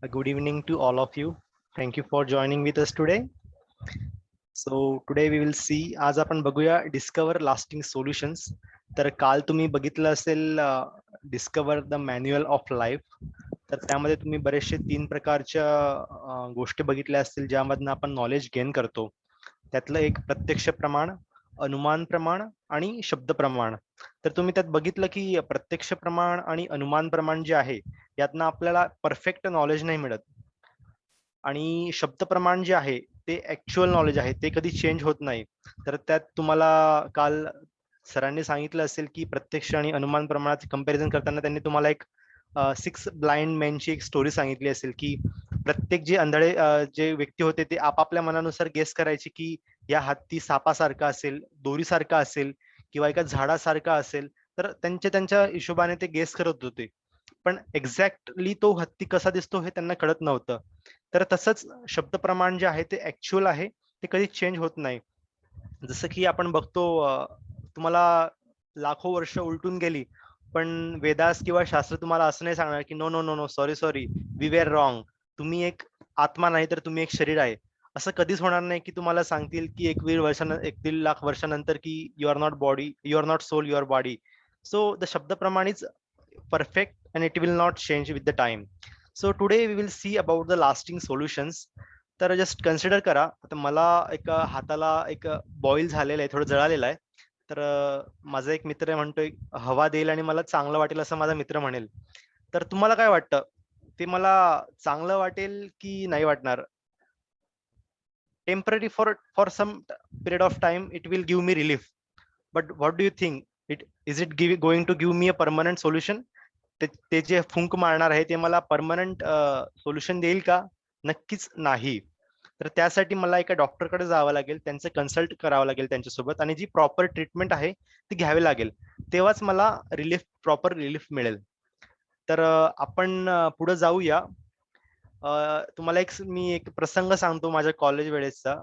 Good evening to all of you. Thank you for joining with us today. So today we will see आज आपण बघूया डिस्कवर lasting solutions. तर काल तुम्ही बघितलं असेल डिस्कवर द मॅन्युअल ऑफ लाईफ. तर त्यामध्ये तुम्ही बरेचसे 3 प्रकारच्या गोष्टी बघितल्या असतील ज्यामधनं आपण नॉलेज गेन करतो. त्यातलं एक प्रत्यक्ष प्रमाण, अनुमान प्रमाण आणि शब्द प्रमाण. तर तुम्ही त्यात बघितलं की प्रत्यक्ष प्रमाण आणि अनुमान प्रमाण जे आहे यातनं आपल्याला परफेक्ट नॉलेज नाही मिळत. आणि शब्द प्रमाण जे आहे ते ऍक्च्युअल नॉलेज आहे, ते कधी चेंज होत नाही. तर त्यात तुम्हाला काल सरांनी सांगितलं असेल की प्रत्यक्ष आणि अनुमान प्रमाणात कंपॅरिझन करताना त्यांनी तुम्हाला एक 6 ब्लाइंड मॅनची एक स्टोरी सांगितली असेल की प्रत्येक जे आंधळे जे व्यक्ती होते ते आपापल्या मनानुसार गेस करायचे की या हत्ती सापासारखा असेल, दोरीसारखा असेल किंवा एका झाडासारखा असेल. तर त्यांच्या हिशोबाने ते गेस करत होते. पण एक्झॅक्टली तो हत्ती कसा दिसतो हे त्यांना कळत नव्हतं. तर तसंच शब्द प्रमाण जे आहे ते ऍक्च्युअल आहे, ते कधी चेंज होत नाही. जसं की आपण बघतो तुम्हाला लाखो वर्ष उलटून गेली, पण वेदास किंवा शास्त्र तुम्हाला असं नाही सांगणार की no no no no sorry sorry we were wrong. तुम्ही एक आत्मा नाही तर तुम्ही एक शरीर आहे. असं कधीच होणार नाही की तुम्हाला सांगतील की 1 लाख वर्षानंतर की you are not body, you are not soul, you are body. So the शब्द प्रमाण perfect and it will not change with the time. So today we will see about the lasting solutions. तर just consider करा, आता मला एक हाताला एक boil झालेलं आहे, थोडं जळालेलं आहे. तर माझा एक मित्र म्हणतोय हवा देईल आणि मला चांगलं वाटेल असं माझा मित्र म्हणेल. तर तुम्हाला काय वाटतं, ते मला चांगलं वाटेल की नाही वाटणार? Temporary for some period of time it will give me relief, but what do you think, it going to give me a permanent solution? ते जे फुंक मारणार आहे ते मला परमनंट सोल्युशन देईल का? नक्कीच नाही. तर त्यासाठी मला एका डॉक्टरकडे जावं लागेल, त्यांचं कन्सल्ट करावं लागेल त्यांच्यासोबत आणि जी प्रॉपर ट्रीटमेंट आहे ती घ्यावी लागेल. तेव्हाच मला प्रॉपर रिलीफ मिळेल. तर आपण पुढे जाऊया. तुम्हाला मी एक प्रसंग सांगतो माझ्या कॉलेज वेळेसचा.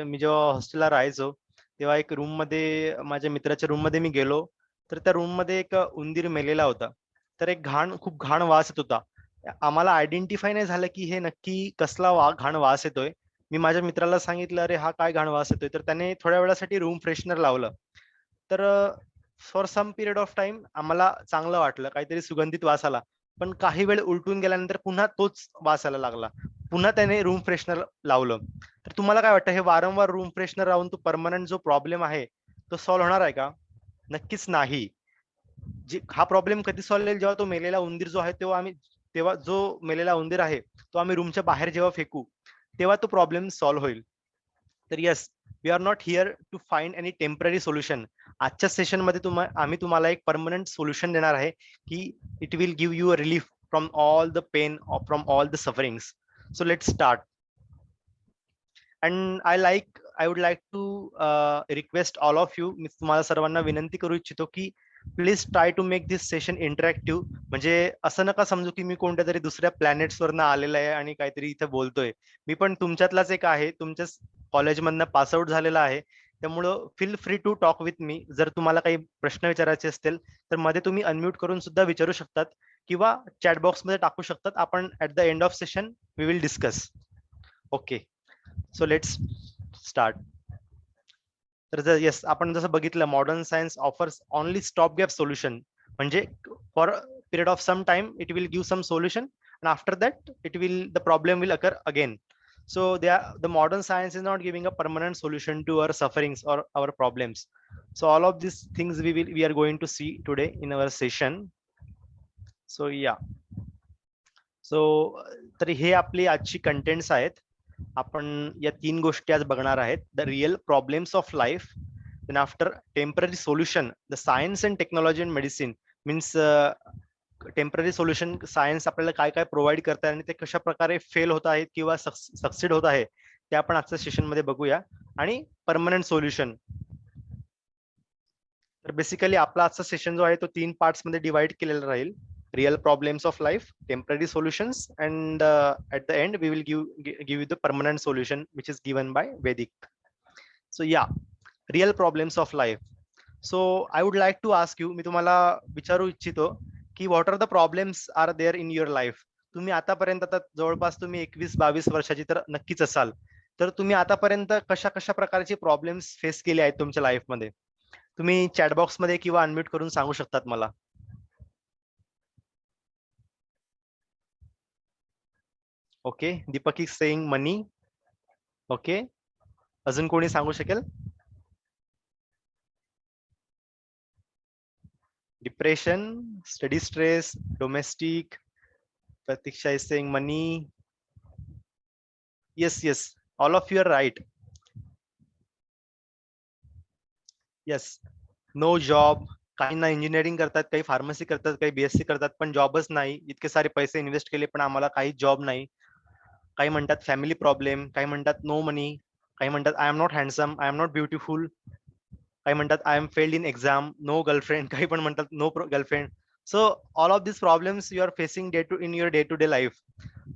मी जेव्हा हॉस्टेलला राहायचो, तेव्हा एक रूममध्ये माझ्या मित्राच्या रूममध्ये मी गेलो. तर त्या रूममध्ये एक उंदीर मेलेला होता. तर खूप घाण वास येत होता. आम्हाला आयडेंटिफाय नाही झालं की हे नक्की कसला घाण वास येतोय. मी माझ्या मित्राला सांगितलं, "अरे हा काय घाण वास येतोय?" तर त्याने थोड्या वेळासाठी रूम फ्रेशनर लावलं. तर for some period of time आम्हाला चांगलं वाटलं, काहीतरी सुगंधित वास आला. पण काही वेळ उलटून गेल्यानंतर पुन्हा तोच वास यायला लागला. पुन्हा त्याने रूम फ्रेशनर लावलं. तर तुम्हाला काय वाटतं, हे वारंवार रूम फ्रेशनर लावून तो पर्मनंट जो प्रॉब्लेम आहे, तो सॉल्व्ह होणार आहे का? नक्कीच नाही. हा प्रॉब्लेम कधी सॉल्व्ह होईल, जेव्हा तो मेलेला उंदीर जो आहे तेव्हा जो मेलेला उंदीर आहे, तो आम्ही रूमच्या बाहेर जेव्हा फेकू, तेव्हा तो प्रॉब्लेम सॉल्व्ह होईल. तर yes, we are not here to find any temporary solution. आजच्या सेशनमध्ये आम्ही तुम्हाला एक परमनंट सोल्युशन देणार आहे की it will give you a relief from all the pain, from all the sufferings. So let's start. And I would like to request all of you, मी तुम्हाला सर्वांना विनंती करू इच्छितो की please try to make this session interactive. म्हणजे असं नका समजू की मी कोणत्या तरी दुसऱ्या प्लॅनेट्सवरनं आलेला आहे आणि काहीतरी इथे बोलतोय. मी पण तुमच्यातलाच एक आहे, तुमच्याच कॉलेजमधनं पास आउट झालेला आहे. त्यामुळं feel free to talk with me. जर तुम्हाला काही प्रश्न विचारायचे असतील तर मध्ये तुम्ही अनम्यूट करून सुद्धा विचारू शकतात किंवा चॅट बॉक्समध्ये टाकू शकतात. आपण at the end of session we will discuss. Okay, so let's start. तर येस, आपण जसं बघितलं, modern science offers only stop gap solution. म्हणजे for period of some time it will give some solution and after that the problem will occur again. So the modern science is not giving a permanent solution to our sufferings or our problems. So all of these things we are going to see today in our session. So yeah, so तर हे आपली आजची contents आहेत. आपण या 3 गोष्टी आज बघणार आहेत. The real problems of life, then after temporary solution, the science and technology and medicine. Means temporary solution science आपल्याला काय काय प्रोव्हाइड करतात आणि ते कशा प्रकारे फेल होत आहेत किंवा सक्सीड होत आहे, ते आपण आजच्या सेशन मध्ये बघूया. आणि परमनंट सोल्युशन. तर बेसिकली आपला आजचा सेशन जो आहे तो 3 पार्ट्स मध्ये डिवाइड केलेला राहील. Real problems of life, temporary solutions, and at the end we will give you the permanent solution which is given by Vedic. So yeah, real problems of life. So I would like to ask you, मी तुम्हाला विचारू इच्छितो की what are the problems are there in your life? तुम्ही आतापर्यंत आता जवळपास तुम्ही 21-22 वर्षाची तर नक्कीच असाल. तर तुम्ही आतापर्यंत कशा कशा प्रकारचे प्रॉब्लेम्स फेस केले आहेत तुमच्या लाईफमध्ये? तुम्ही चॅट बॉक्समध्ये किंवा अनम्यूट करून सांगू शकतात मला. Okay. Deepak is saying money. Okay. अजून कोणी सांगू शकेल? Depression, study stress, domestic. Pratiksha is saying money. Yes, yes. All of you are right. Yes. No job. काही ना इंजिनिअरिंग करतात, काही फार्मसी करतात, काही बीएससी करतात, पण जॉबच नाही. इतके सारे पैसे इन्व्हेस्ट केले, पण आम्हाला काही जॉब नाही. काही म्हणतात फॅमिली प्रॉब्लेम, काही म्हणतात नो मनी, काही म्हणतात I am not handsome, I am not beautiful, काही म्हणतात I am failed in exam, no girlfriend, काही पण म्हणतात no girlfriend. So all of this problems you are facing day to in your day to day life.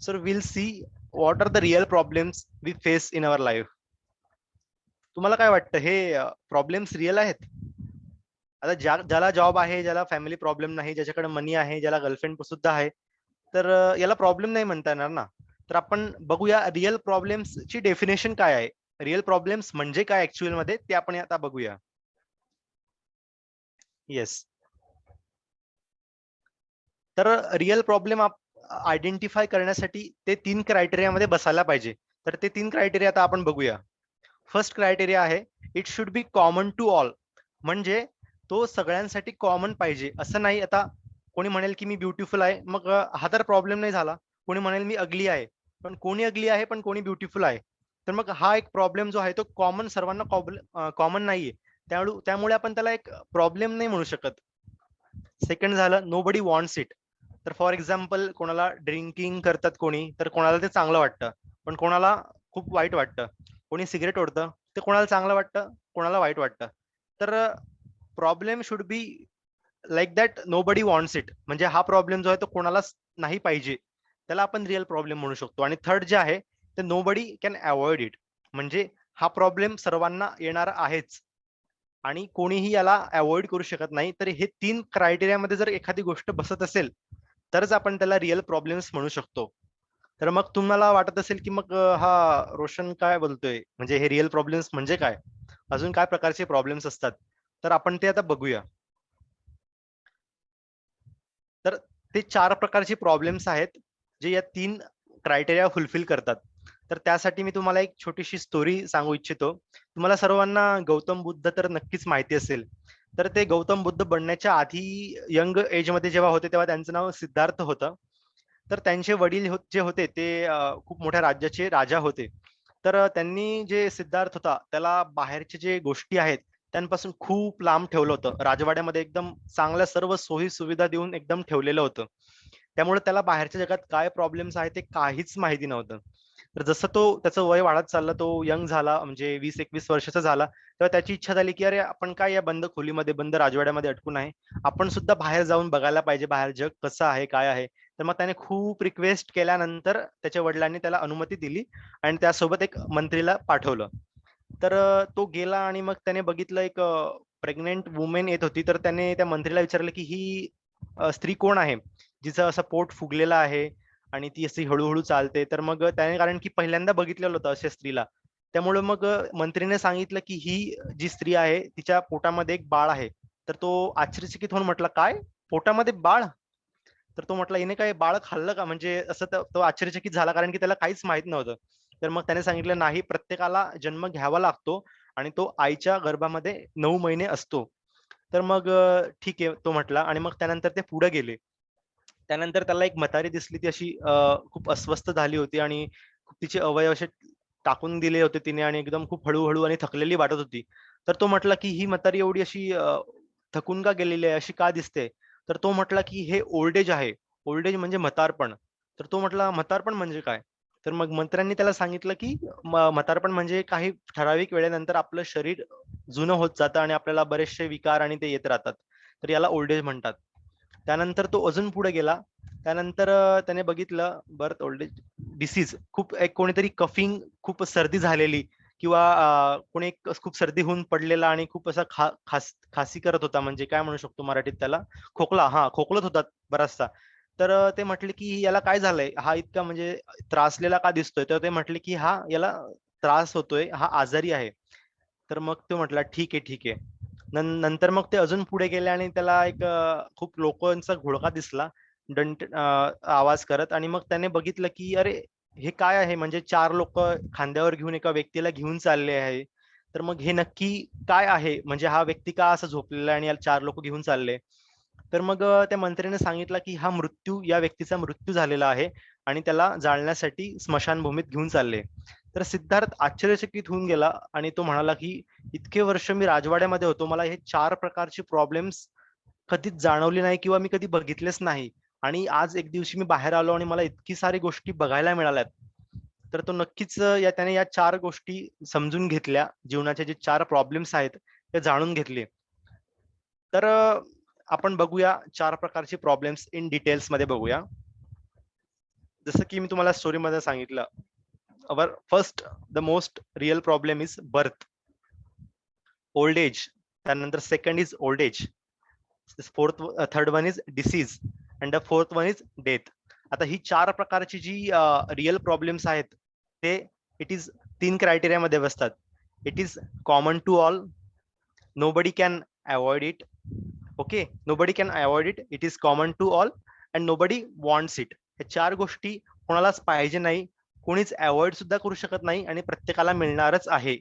So will see what are the real problems we face in our life. तुम्हाला काय वाटतं, हे problems real आहेत? आता ज्याला job आहे, ज्याला family problem नाही, ज्याच्याकडे मनी आहे, ज्याला गर्लफ्रेंड सुद्धा आहे, तर याला प्रॉब्लेम नाही म्हणता येणार ना. तर आपण बघूया रिअल प्रॉब्लेम्स ची डेफिनेशन काय आहे. रिअल प्रॉब्लेम्स म्हणजे काय ऍक्च्युअल मध्ये, ते आपण आता बघूया. येस. तर रिअल प्रॉब्लेम आयडेंटिफाय करण्यासाठी ते 3 क्रायटेरियामध्ये बसायला पाहिजे. तर ते 3 क्रायटेरिया आता आपण बघूया. फर्स्ट क्रायटेरिया आहे, it should be common to all. म्हणजे तो सगळ्यांसाठी कॉमन पाहिजे. असं नाही आता कोणी म्हणेल की मी ब्युटिफुल आहे, मग हा तर प्रॉब्लेम नाही झाला. कोणी म्हणेल मी अगली आहे, पण कोणी अगली आहे पण कोणी ब्युटिफुल आहे. तर मग हा एक प्रॉब्लेम जो आहे तो कॉमन सर्वांना कॉमन नाहीये. त्यामुळे आपण त्याला एक प्रॉब्लेम नाही म्हणू शकत. सेकंड झालं, नोबडी वॉन्ट्स इट. तर फॉर एक्झाम्पल कोणाला ड्रिंकिंग करतात कोणी, तर कोणाला ते चांगलं वाटतं, पण कोणाला खूप वाईट वाटतं. कोणी सिगरेट ओढतं, ते कोणाला चांगलं वाटतं, कोणाला वाईट वाटतं. तर problem should be like that nobody wants it. म्हणजे हा प्रॉब्लेम जो आहे तो कोणालाच नाही पाहिजे, त्याला आपण रिअल प्रॉब्लेम म्हणू शकतो. आणि थर्ड जे आहे ते नोबडी कॅन अवॉइड इट. म्हणजे हा प्रॉब्लेम सर्वांना येणार आहेच आणि कोणीही याला अवॉइड करू शकत नाही. तर हे 3 क्रायटेरियामध्ये जर एखादी गोष्ट बसत असेल, तरच आपण त्याला रिअल प्रॉब्लेम्स म्हणू शकतो. तर मग तुम्हाला वाटत असेल की मग हा रोशन काय बोलतोय, म्हणजे हे रिअल प्रॉब्लेम्स म्हणजे काय, अजून काय प्रकारचे प्रॉब्लेम्स असतात, तर आपण ते आता बघूया. तर ते 4 प्रकारचे प्रॉब्लेम्स आहेत, जे या 3 क्रायटेरिया फुलफिल करतात. तर त्यासाठी मी तुम्हाला एक छोटीशी स्टोरी सांगू इच्छितो. तुम्हाला सर्वांना गौतम बुद्ध तर नक्कीच माहिती असेल. तर ते गौतम बुद्ध बनण्याच्या आधी यंग एजमध्ये जेव्हा होते, तेव्हा त्यांचं नाव सिद्धार्थ होतं. तर त्यांचे वडील जे होते ते खूप मोठ्या राज्याचे राजा होते. तर त्यांनी जे सिद्धार्थ होता त्याला बाहेरचे जे गोष्टी आहेत त्यांपासून खूप लांब ठेवलं होतं. राजवाड्यामध्ये एकदम चांगल्या सर्व सोयी सुविधा देऊन एकदम ठेवलेलं होतं. त्यामुळे त्याला बाहेरच्या जगात काय प्रॉब्लेम्स आहेत ते काहीच माहिती नव्हतं. तर जसं त्याचं वय वाढत चाललं, तो यंग झाला, म्हणजे 20-21 वर्षाचा झाला, तेव्हा त्याची इच्छा झाली की अरे आपण काय या बंद खोलीमध्ये, बंद राजवाड्यामध्ये अटकून आहे, आपण सुद्धा बाहेर जाऊन बघायला पाहिजे, बाहेर जग कसं आहे, काय आहे. तर मग त्याने खूप रिक्वेस्ट केल्यानंतर त्याच्या वडिलांनी त्याला अनुमती दिली आणि त्यासोबत एक मंत्रीला पाठवलं. तर तो गेला आणि मग त्याने बघितलं एक प्रेग्नेंट वुमेन येत होती. तर त्याने त्या मंत्रीला विचारलं की ही स्त्री कोण आहे, जिचं असं पोट फुगलेलं आहे आणि ती अशी हळूहळू चालते. तर मग त्याने, कारण की पहिल्यांदा बघितलेलं होतं अशा स्त्रीला, त्यामुळे मग मंत्रीने सांगितलं की ही जी स्त्री आहे तिच्या पोटामध्ये एक बाळ आहे. तर तो आश्चर्यचकित होऊन म्हटला, काय, पोटामध्ये बाळ? तर तो म्हटला, हिने काय बाळ खाल्लं का? म्हणजे असं तो आश्चर्यचकित झाला, कारण की त्याला काहीच माहित नव्हतं. तर मग त्याने सांगितलं, नाही, प्रत्येकाला जन्म घ्यावा लागतो आणि तो आईच्या गर्भामध्ये 9 महिने असतो. तर मग ठीक आहे तो म्हटला आणि मग त्यानंतर ते पुढे गेले. त्यानंतर त्याला एक म्हातारी दिसली, ती अशी खूप अस्वस्थ झाली होती आणि खूप तिचे अवयव असे टाकून दिले होते तिने आणि एकदम खूप हळू आणि थकलेली वाटत होती. तर तो म्हटला, की ही म्हातारी एवढी अशी थकून का गेलेली आहे, अशी का दिसते? तर तो म्हटला, की हे ओल्ड एज आहे. ओल्ड एज म्हणजे म्हातारपण. तर तो म्हटला, म्हातारपण म्हणजे काय? तर मग मंत्र्यांनी त्याला सांगितलं, की म्हातारपण म्हणजे काही ठराविक वेळेनंतर आपलं शरीर जुनं होत जातं आणि आपल्याला बरेचसे विकार आणि ते येत राहतात. तर याला ओल्ड एज म्हणतात. त्यानंतर तो अजून पुढे गेला. त्यानंतर त्याने बघितलं बर्थ ओल्ड एज डिसीज, खूप एक कोणीतरी कफिंग, खूप सर्दी झालेली किंवा कोणी एक खूप सर्दी होऊन पडलेला आणि खूप असा खासी करत होता, म्हणजे काय म्हणू शकतो मराठीत त्याला, खोकला, खोकलत होता बराचसा. तर ते म्हटले की याला काय झालंय, हा इतका म्हणजे त्रासलेला का दिसतोय, तर ते म्हटले की हा याला त्रास होतोय, हा आजारी आहे. तर मग तो म्हटला ठीक आहे ठीक आहे. नंतर मग ते अजून पुढे गेले आणि त्याला एक खूप लोकांचा घोळका दिसला आवाज करत, आणि मग त्याने बघितलं की अरे हे काय आहे, म्हणजे 4 लोक खांद्यावर घेऊन एका व्यक्तीला घेऊन चालले आहे. तर मग हे नक्की काय आहे, म्हणजे हा व्यक्ती का असं झोपलेला आहे आणि याला 4 लोक घेऊन चालले. तर मग त्या मंत्र्याने सांगितलं की हा मृत्यू, या व्यक्तीचा मृत्यू झालेला आहे आणि त्याला जाळण्यासाठी स्मशानभूमीत घेऊन चालले. तर सिद्धार्थ आश्चर्यचकित होऊन गेला आणि तो म्हणाला की इतके वर्ष मी राजवाड्यामध्ये होतो, मला हे 4 प्रकारचे प्रॉब्लेम्स कधीच जाणवले नाही किंवा मी कधी बघितलेच नाही. आणि आज एक दिवशी मी बाहेर आलो आणि मला इतकी सारी गोष्टी बघायला मिळाल्यात. तर तो नक्कीच त्याने या 4 गोष्टी समजून घेतल्या. जीवनाचे जे 4 प्रॉब्लेम्स आहेत ते जाणून घेतले. तर आपण बघूया 4 प्रकारचे प्रॉब्लेम्स इन डिटेल्स मध्ये बघूया. जसं की मी तुम्हाला स्टोरीमध्ये सांगितलं, our first the most real problem is birth, old age. त्यानंतर second is old age, third one is disease, and the fourth one is death. आता ही 4 प्रकारची जी रिअल प्रॉब्लेम्स आहेत ते इट इज 3 क्रायटेरियामध्ये बसतात. It is common to all, nobody can avoid it. Okay, nobody can avoid it, it is common to all, and nobody wants it. हे 4 गोष्टी कोणालाच पाहिजे नाही, कोणीच अवॉइड सुद्धा करू शकत नाही, आणि प्रत्येकाला मिळणारच आहे.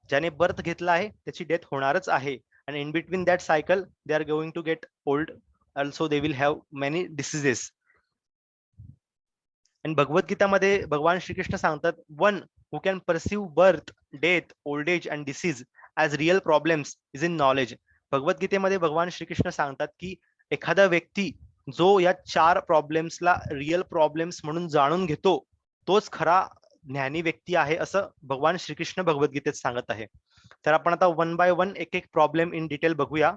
ज्याने बर्थ घेतला आहे त्याची डेथ होणारच आहे. आणि in between that cycle they are going to get old, also they will have many diseases. आणि भगवद्गीतामध्ये भगवान श्रीकृष्ण सांगतात, one who can perceive birth, death, old age and disease as real problems is in knowledge. भगवद्गीतेमध्ये भगवान श्रीकृष्ण सांगतात की एखादा व्यक्ती जो या 4 प्रॉब्लेम्सला रिअल प्रॉब्लेम्स म्हणून जाणून घेतो, तोच खरा ज्ञानी व्यक्ती आहे, असं भगवान श्रीकृष्ण भगवद्गीतेत सांगत आहे. तर आपण आता वन बाय वन एक एक प्रॉब्लेम इन डिटेल बघूया.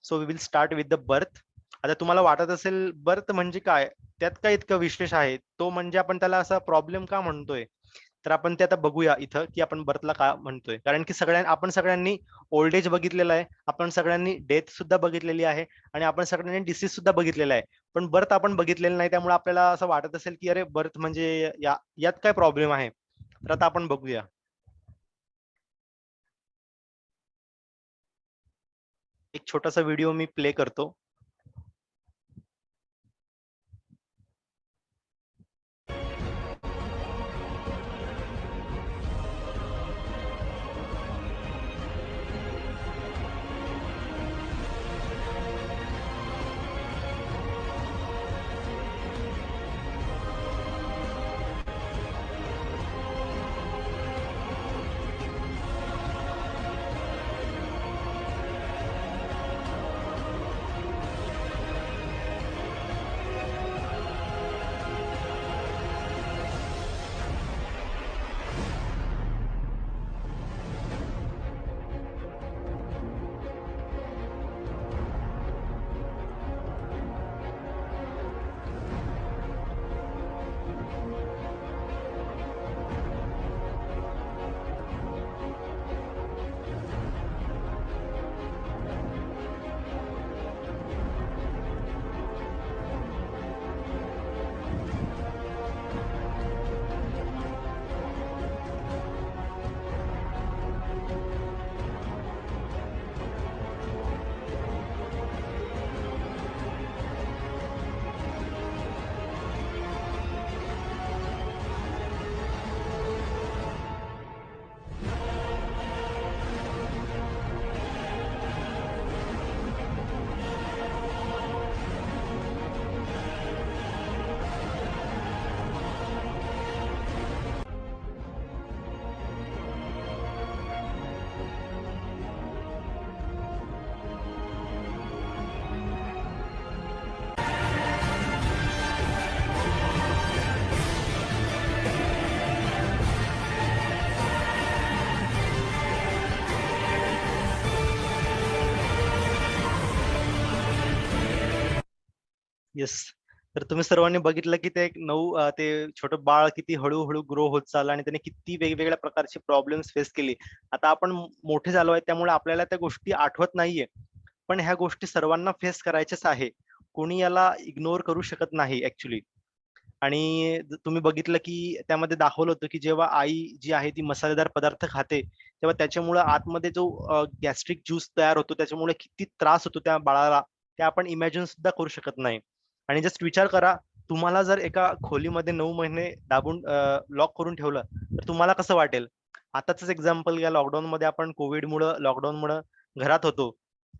So we will start with the birth. आता तुम्हाला वाटत असेल बर्थ म्हणजे काय, त्यात काय इतकं विशेष आहे, तो म्हणजे आपण त्याला असा प्रॉब्लेम का म्हणतोय. तर आपण ते आता बघूया इथं की आपण बर्थला का म्हणतोय. कारण की आपण सगळ्यांनी ओल्ड एज बघितलेलं आहे, आपण सगळ्यांनी डेथ सुद्धा बघितलेली आहे, आणि आपण सगळ्यांनी डिसीज सुद्धा बघितलेला आहे. पण बर्थ आपण बघितलेलं नाही, त्यामुळे आपल्याला असं वाटत असेल की अरे बर्थ म्हणजे यात काय प्रॉब्लेम आहे. तर आता आपण बघूया. एक छोटासा व्हिडिओ मी प्ले करतो. येस. तर तुम्ही सर्वांनी बघितलं की ते ते छोटं बाळ किती हळूहळू ग्रो होत चाललं आणि त्याने किती वेगवेगळ्या प्रकारचे प्रॉब्लेम्स फेस केले. आता आपण मोठे झालो आहे त्यामुळे आपल्याला त्या गोष्टी आठवत नाहीये, पण ह्या गोष्टी सर्वांना फेस करायच्याच आहे. कोणी याला इग्नोर करू शकत नाही ऍक्च्युली. आणि तुम्ही बघितलं की त्यामध्ये दाखवलं होतं की जेव्हा आई जी आहे ती मसालेदार पदार्थ खाते, तेव्हा त्याच्यामुळे आतमध्ये जो गॅस्ट्रिक ज्यूस तयार होतो, त्याच्यामुळे किती त्रास होतो त्या बाळाला, ते आपण इमॅजिन सुद्धा करू शकत नाही. आणि जस्ट विचार करा, तुम्हाला जर एका खोलीमध्ये 9 महिने दाबून लॉक करून ठेवलं, तर तुम्हाला कसं वाटेल? आताचंच एक्झाम्पल घ्या, लॉकडाऊनमध्ये आपण लॉकडाऊनमुळं घरात होतो.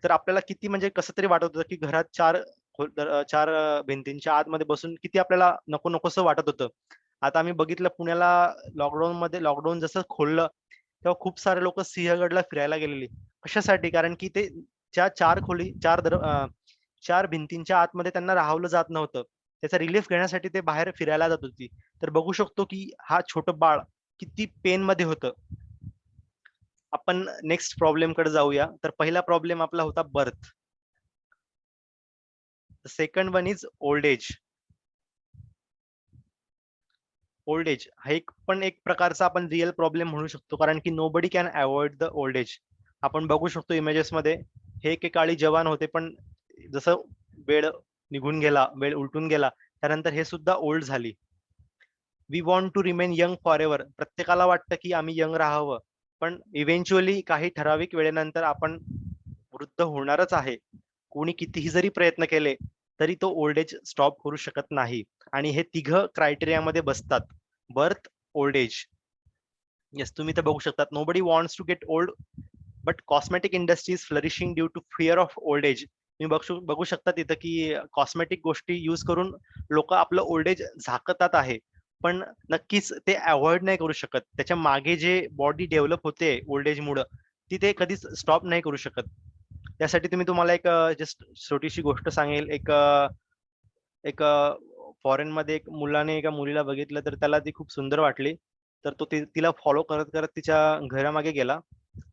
तर आपल्याला किती म्हणजे कसं तरी वाटत होतं, की घरात 4 भिंतींच्या आतमध्ये बसून किती आपल्याला नको-नकोसं वाटत होतं. आता आम्ही बघितलं पुण्याला लॉकडाऊन जसं खोललं, तेव्हा खूप सारे लोकं सिंहगडला फिरायला गेलेली. कशासाठी? कारण की ते त्या 4 भिंतींच्या आतमध्ये त्यांना राहावलं जात नव्हतं. त्याचा रिलीफ घेण्यासाठी ते बाहेर फिरायला जात होती. तर बघू शकतो, की हा छोटं बाळ किती पेनमध्ये होतं. आपण नेक्स्ट प्रॉब्लेमकडे जाऊया. तर पहिला प्रॉब्लेम आपला होता birth. Second one is old age. Old age हा एक प्रकारचा आपण रिअल प्रॉब्लेम म्हणू शकतो, कारण की nobody can avoid the old age. आपण बघू शकतो इमेजेसमध्ये, हे एकेकाळी जवान होते, पण जसं वेळ निघून गेला, वेळ उलटून गेला, त्यानंतर हे सुद्धा ओल्ड झाली. We want to remain young forever. प्रत्येकाला वाटतं की आम्ही यंग राहावं, पण इव्हेंच्युअली काही ठराविक वेळेनंतर आपण वृद्ध होणारच आहे. कोणी कितीही जरी प्रयत्न केले, तरी तो ओल्ड एज स्टॉप करू शकत नाही. आणि हे तिघं क्रायटेरियामध्ये बसतात. Birth, old age. येस, तुम्ही तर बघू शकतात. Nobody wants to get old, but cosmetic industry is flourishing due to fear of old age. तुम्ही बघू शकता तिथं की कॉस्मेटिक गोष्टी यूज करून लोक आपलं ओल्ड एज झाकतात आहे. पण नक्कीच ते अवॉइड नाही करू शकत. त्याच्या मागे जे बॉडी डेव्हलप होते ओल्ड एज मुळे, ती ते कधीच स्टॉप नाही करू शकत. त्यासाठी तुम्हाला एक जस्ट छोटीशी गोष्ट सांगेल. एक फॉरेन मध्ये एक मुलाने एका मुलीला बघितलं, तर त्याला ती खूप सुंदर वाटली. तर तो तिला फॉलो करत करत तिच्या घरामागे गेला.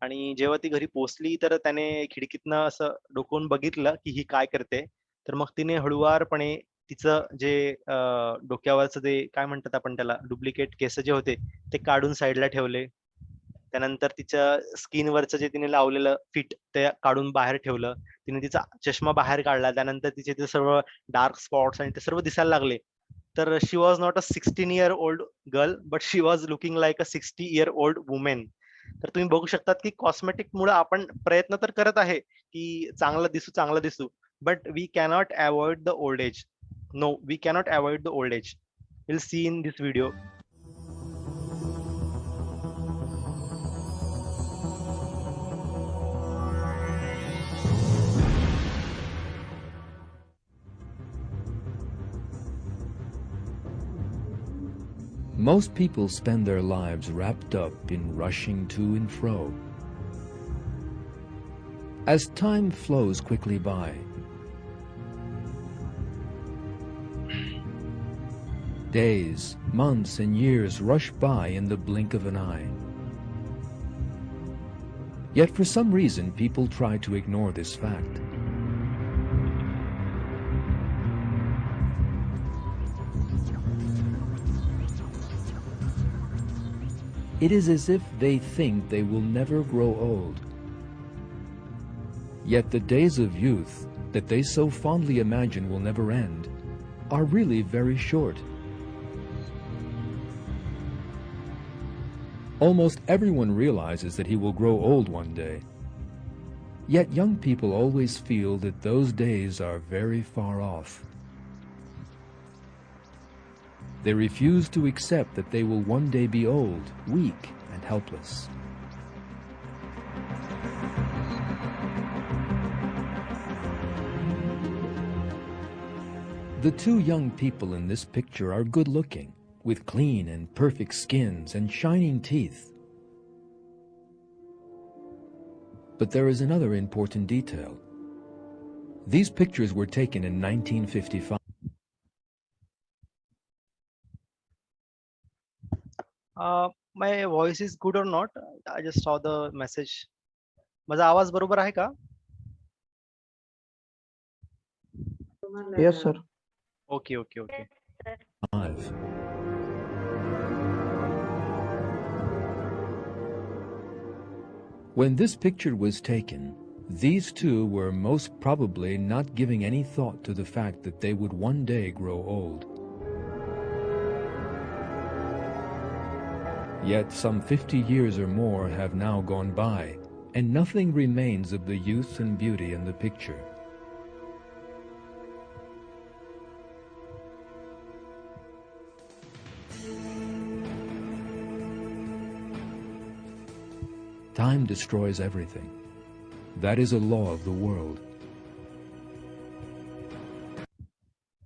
आणि जेव्हा ती घरी पोहोचली, तर त्याने खिडकीतनं असं डोकावून बघितलं की ही काय करते. तर मग तिने हळुवारपणे तिचं जे डोक्यावरचं ते काय म्हणतात आपण त्याला, डुप्लिकेट केस जे होते, ते काढून साईडला ठेवले. त्यानंतर तिच्या स्किनवरचं जे तिने लावलेलं फिट ते काढून बाहेर ठेवलं. तिने तिचा चष्मा बाहेर काढला. त्यानंतर तिचे ते सर्व डार्क स्पॉट्स आणि ते सर्व दिसायला लागले. तर she was not a 16 year old girl, but she was looking like a 60 year old women. तर तुम्ही बघू शकतात की कॉस्मेटिकमुळे आपण प्रयत्न तर करत आहे, की चांगलं दिसू. But we cannot avoid the old age. No, we cannot avoid the old age. Will see in this video. Most people spend their lives wrapped up in rushing to and fro. As time flows quickly by, days, months, and years rush by in the blink of an eye. Yet for some reason, people try to ignore this fact. It is as if they think they will never grow old. Yet the days of youth that they so fondly imagine will never end are really very short. Almost everyone realizes that he will grow old one day. Yet young people always feel that those days are very far off. They refuse to accept that they will one day be old, weak, and helpless. The two young people in this picture are good-looking, with clean and perfect skins and shining teeth. But there is another important detail. These pictures were taken in 1955. My voice is good or not? I just saw the message. माझा आवाज बरोबर आहे का? Yes, sir. Okay. When this picture was taken, These two were most probably not giving any thought to the fact that they would one day grow old. Yet some 50 years or more have now gone by, and nothing remains of the youth and beauty in the picture. Time destroys everything. That is a law of the world.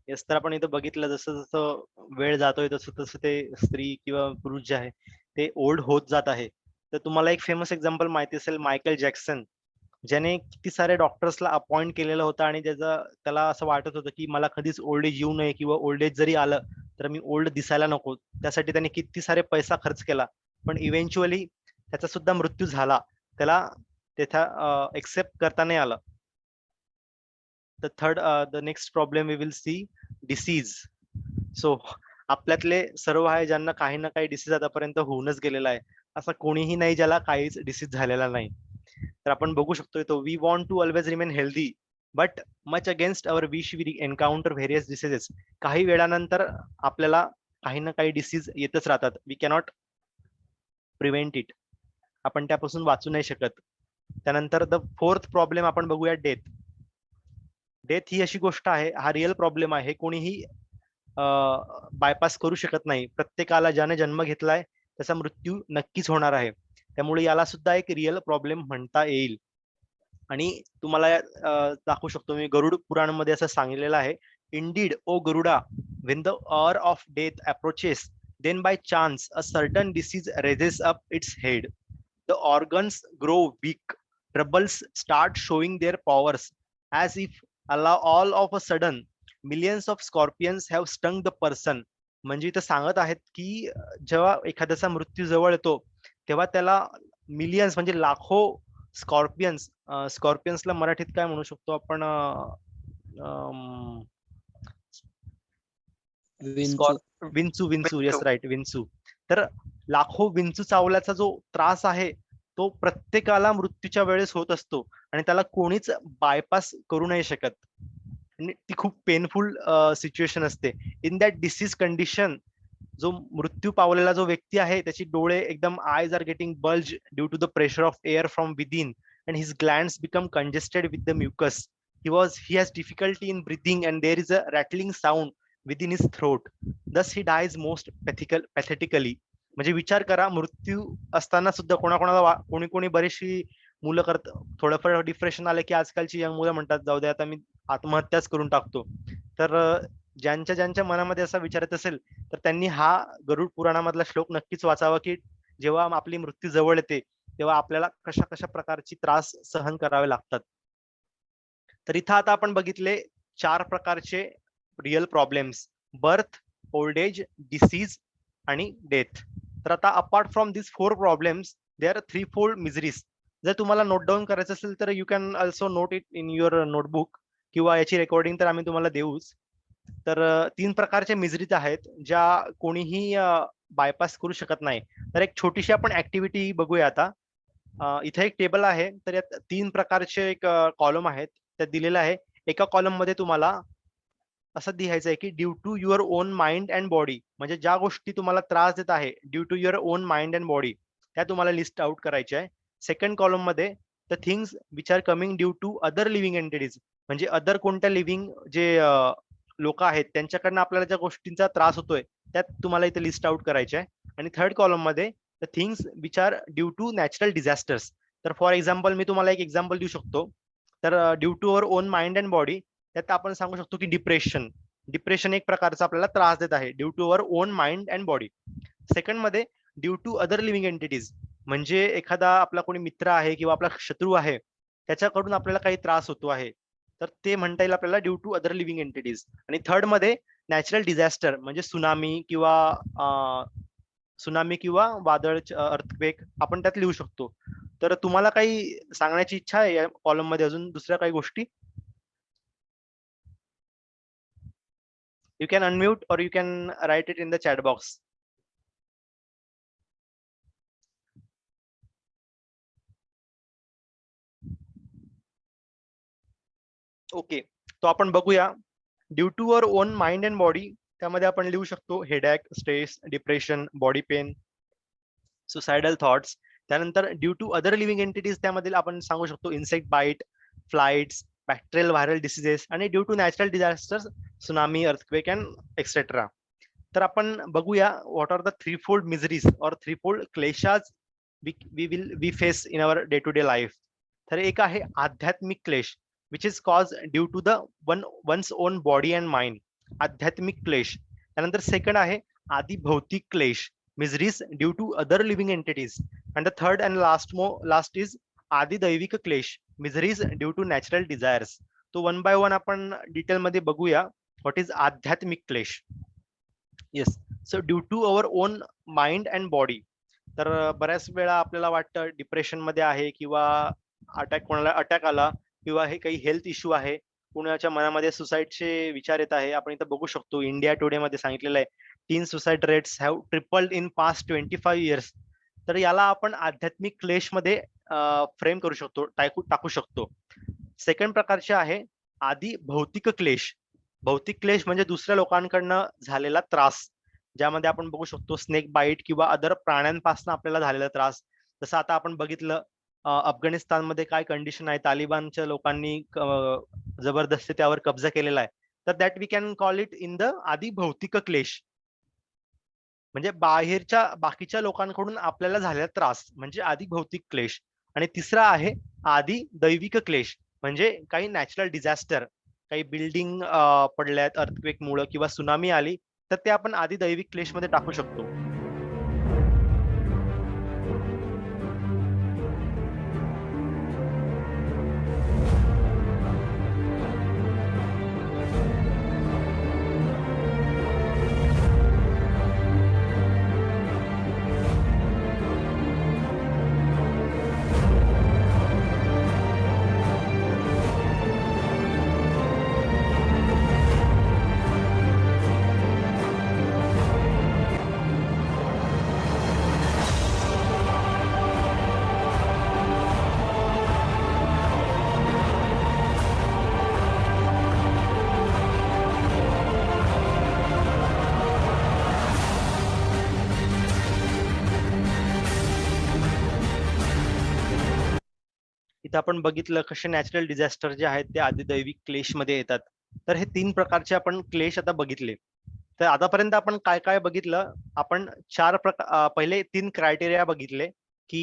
Yes, तर आपण इथं बघितलं जसं जसं वेळ जातोय तसं तसं ते स्त्री किंवा पुरुष जे आहे ते ओल्ड होत जात आहे. तर तुम्हाला एक फेमस एक्झाम्पल माहिती असेल, मायकल जॅक्सन, ज्याने किती सारे डॉक्टर्सला अपॉइंट केलेलं होतं आणि त्याला असं वाटत होतं की मला कधीच ओल्ड एज येऊ नये किंवा ओल्ड एज जरी आलं तर मी ओल्ड दिसायला नको. त्यासाठी त्याने किती सारे पैसा खर्च केला, पण इव्हेंच्युअली त्याचा सुद्धा मृत्यू झाला. त्याला तिथं एक्सेप्ट करता नाही आलं. the next problem we will see, disease. So आपल्यातले सर्व आहे ज्यांना काही ना काही डिसीज आतापर्यंत होऊनच गेलेला आहे, असं कोणीही नाही ज्याला काहीच डिसीज झालेला नाही. तर आपण बघू शकतोय तो, we want to always remain healthy but much against our wish we encounter various diseases. काही वेळानंतर आपल्याला काही ना काही डिसीज येतच राहतात. We cannot prevent it. आपण त्यापासून वाचू नाही शकत. त्यानंतर द फोर्थ प्रॉब्लेम आपण बघूया, डेथ. डेथ ही अशी गोष्ट आहे, हा रिअल प्रॉब्लेम आहे, कोणीही बायपास करू शकत नाही. प्रत्येकाला ज्याने जन्म घेतलाय त्याचा मृत्यू नक्कीच होणार आहे. त्यामुळे याला सुद्धा एक रिअल प्रॉब्लेम म्हणता येईल. आणि तुम्हाला दाखवू शकतो मी, गरुड पुराण मध्ये असं सांगितलेलं आहे, indeed O Garuda, when the hour of death approaches, then by chance a certain disease raises up its head. The organs grow weak, troubles start showing their powers, as if all of a sudden millions of scorpions have stung the person. म्हणजे इथं सांगत आहेत की जेव्हा एखाद्याचा मृत्यू जवळ येतो तेव्हा त्याला मिलियन्स म्हणजे लाखो स्कॉर्पियन्सला मराठीत काय म्हणू शकतो आपण, विंचू. विंचू, येस राईट, विंचू. तर लाखो विंचू चावल्याचा जो त्रास आहे तो प्रत्येकाला मृत्यूच्या वेळेस होत असतो आणि त्याला कोणीच बायपास करू नाही शकत. ती खूप पेनफुल सिच्युएशन असते. इन दॅट डिसीज कंडिशन, जो मृत्यू पावलेला जो व्यक्ती आहे त्याची डोळे एकदम, eyes are getting bulge due to the pressure of air from within, and his glands become congested with the mucus. He has difficulty in breathing and there is a rattling sound within his throat. Thus he dies most pathetically. म्हणजे विचार करा, मृत्यू असताना सुद्धा कोणाकोणाला कोणी बरीचशी मुलं थोडंफार डिप्रेशन आले की आजकालची यंग मुलं म्हणतात जाऊ दे आता मी आत्महत्याच करून टाकतो. तर ज्यांच्या ज्यांच्या मनामध्ये असा विचार येत असेल तर त्यांनी हा गरुड पुराणामधला श्लोक नक्कीच वाचावा, की जेव्हा आपली मृत्यू जवळ येते तेव्हा आपल्याला कशा कशा प्रकारची त्रास सहन करावे लागतात. तर इथं आता आपण बघितले 4 प्रकारचे real problems, birth, old age, disease आणि डेथ. तर आता apart from this 4 problems there are 3 fold miseries. जर तुम्हाला नोट डाऊन करायचं असेल तर you can also note it in your notebook, किंवा याची रेकॉर्डिंग तर आम्ही तुम्हाला देऊच. तर 3 प्रकारचे मिजरीज आहेत ज्या कोणीही बायपास करू शकत नाही. तर एक छोटीशी आपण ऍक्टिव्हिटी बघूया आता. इथे एक टेबल आहे, तर यात 3 प्रकारचे एक कॉलम आहेत, त्यात दिलेलं आहे. एका कॉलम मध्ये तुम्हाला असं लिहायचं आहे की due to your own mind and body, म्हणजे ज्या गोष्टी तुम्हाला त्रास देत आहे due to your own mind and body, त्या तुम्हाला लिस्ट आउट करायच्या आहे. सेकंड कॉलम मध्ये the things which are coming due to other living entities, म्हणजे अदर कोणत्या लिव्हिंग जे लोक आहेत त्यांच्याकडनं आपल्याला ज्या गोष्टींचा त्रास होतोय त्यात तुम्हाला इथे लिस्ट आउट करायचे आहे. आणि थर्ड कॉलम मध्ये the things which are due to natural disasters. तर फॉर एक्झाम्पल मी तुम्हाला एक एक्झाम्पल देऊ शकतो. तर due to our own mind and body, त्यात आपण सांगू शकतो की डिप्रेशन एक प्रकारचा आपल्याला त्रास देत आहे due to our own mind and body. Second मध्ये due to other living entities, म्हणजे एखादा आपला कोणी मित्र आहे किंवा आपला शत्रू आहे त्याच्याकडून आपल्याला काही त्रास होतो आहे, तर ते म्हणता येईल आपल्याला due to other living entities. आणि थर्ड मध्ये नॅचरल डिझास्टर, म्हणजे सुनामी किंवा वादळ, अर्थक्वेक, आपण त्यात लिहू शकतो. तर तुम्हाला काही सांगण्याची इच्छा आहे या कॉलम मध्ये अजून दुसऱ्या काही गोष्टी? You can unmute or you can write it in the chat box. Okay, तो आपण बघूया. Due to our own mind and body, त्यामध्ये आपण लिहू शकतो headache, stress, depression, body pain, suicidal thoughts. त्यानंतर due to other living entities, त्यामध्ये आपण सांगू शकतो insect bite, flights, bacterial viral diseases, आणि due to natural disasters, tsunami, earthquake and etcetera. तर आपण बघूया what are the three fold miseries or three fold क्लेशाज we face in our day to day life. तर एक आहे आध्यात्मिक क्लेश, which is cause due to the one's own body and mind, आध्यात्मिक क्लेश. त्यानंतर सेकंड आहे आदि भौतिक क्लेश, miseries due to other living entities. And the third and last is आदि दैविक क्लेश, miseries due to natural desires. तो वन बाय वन आपण डिटेल मध्ये बघूया. व्हॉट इज आध्यात्मिक क्लेश? Yes, so due to our own mind and body. तर बऱ्याच वेळा आपल्याला वाटतं डिप्रेशन मध्ये आहे, किंवा कोणाला अटॅक आला, किंवा हे काही हेल्थ इश्यू आहे, कुणाच्या मनामध्ये सुसाईडचे विचार येत आहे. आपण इथं बघू शकतो इंडिया टुडे मध्ये सांगितलेलं आहे, teen suicide rates have tripled in past 25 years. तर याला आपण आध्यात्मिक क्लेश मध्ये फ्रेम करू शकतो, टाकू शकतो. सेकंड प्रकारचे आहे आदि भौतिक क्लेश. भौतिक क्लेश म्हणजे दुसऱ्या लोकांकडनं झालेला त्रास, ज्यामध्ये आपण बघू शकतो स्नेक बाईट किंवा अदर प्राण्यांपासून आपल्याला झालेला त्रास. जसं आता आपण बघितलं अफगाणिस्तानमध्ये काय कंडिशन आहे, तालिबानच्या लोकांनी जबरदस्ती त्यावर कब्जा केलेला आहे. तर that we can call it in the आदि भौतिक क्लेश, म्हणजे बाकीच्या लोकांकडून आपल्याला झालेला त्रास म्हणजे आदि भौतिक क्लेश. आणि तिसरा आहे आदि दैविक क्लेश, म्हणजे काही नॅचरल डिझास्टर, काही बिल्डिंग पडल्यात अर्थक्वेक मुळे किंवा सुनामी आली, तर ते आपण आदि दैविक क्लेश मध्ये टाकू शकतो. इथं आपण बघितलं कसे नॅचरल डिझास्टर जे आहेत ते आदि दैविक क्लेश मध्ये येतात. तर हे 3 प्रकारचे आपण क्लेश आता बघितले. तर आतापर्यंत आपण काय काय बघितलं? आपण पहिले 3 क्रायटेरिया बघितले, की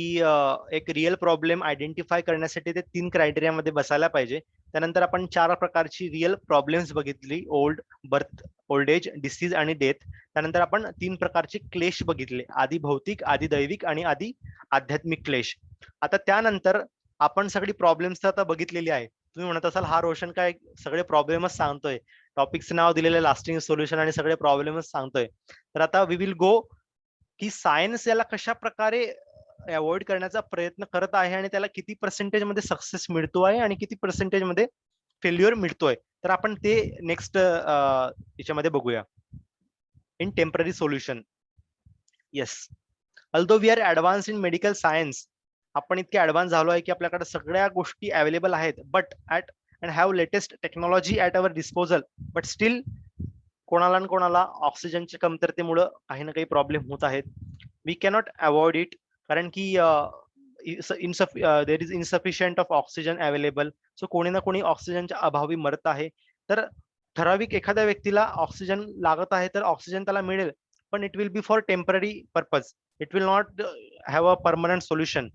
एक रिअल प्रॉब्लेम आयडेंटिफाय करण्यासाठी ते 3 क्रायटेरिया मध्ये बसायला पाहिजे. त्यानंतर आपण 4 प्रकारची रिअल प्रॉब्लेम्स बघितली, ओल्ड एज, डिसीज आणि डेथ. त्यानंतर आपण 3 प्रकारचे क्लेश बघितले, आदि भौतिक, आदि दैविक आणि आदि आध्यात्मिक क्लेश. आता त्यानंतर आपण सगळी प्रॉब्लेम्स आता बघितलेली आहे. तुम्ही म्हणत असाल हा रोशन काय सगळे प्रॉब्लेमच सांगतोय, टॉपिकचं नाव दिलेलं लास्टिंग सोल्युशन आणि सगळे प्रॉब्लेमच सांगतोय. तर आता वी विल गो की सायन्स याला कशा प्रकारे अवॉइड करण्याचा प्रयत्न करत आहे, आणि त्याला किती पर्सेंटेज मध्ये सक्सेस मिळतो आहे आणि किती पर्सेंटेज मध्ये फेल्युअर मिळतोय. तर आपण ते नेक्स्ट याच्यामध्ये बघूया in temporary solution. Yes, although we are advance in medical science, आपण इतके ऍडव्हान्स झालो आहे की आपल्याकडे सगळ्या गोष्टी अवेलेबल आहेत, but and have latest technology at our disposal, but still कोणाला ना कोणाला ऑक्सिजनच्या कमतरतेमुळे काही ना काही प्रॉब्लेम होत आहेत. वी कॅनॉट अवॉइड इट, कारण की there is insufficient of oxygen available. So कोणी ना कोणी ऑक्सिजनच्या अभावी मरत आहे. तर ठराविक एखाद्या व्यक्तीला ऑक्सिजन लागत आहे तर ऑक्सिजन त्याला मिळेल, पण it will be for temporary purpose, it will not have a permanent solution.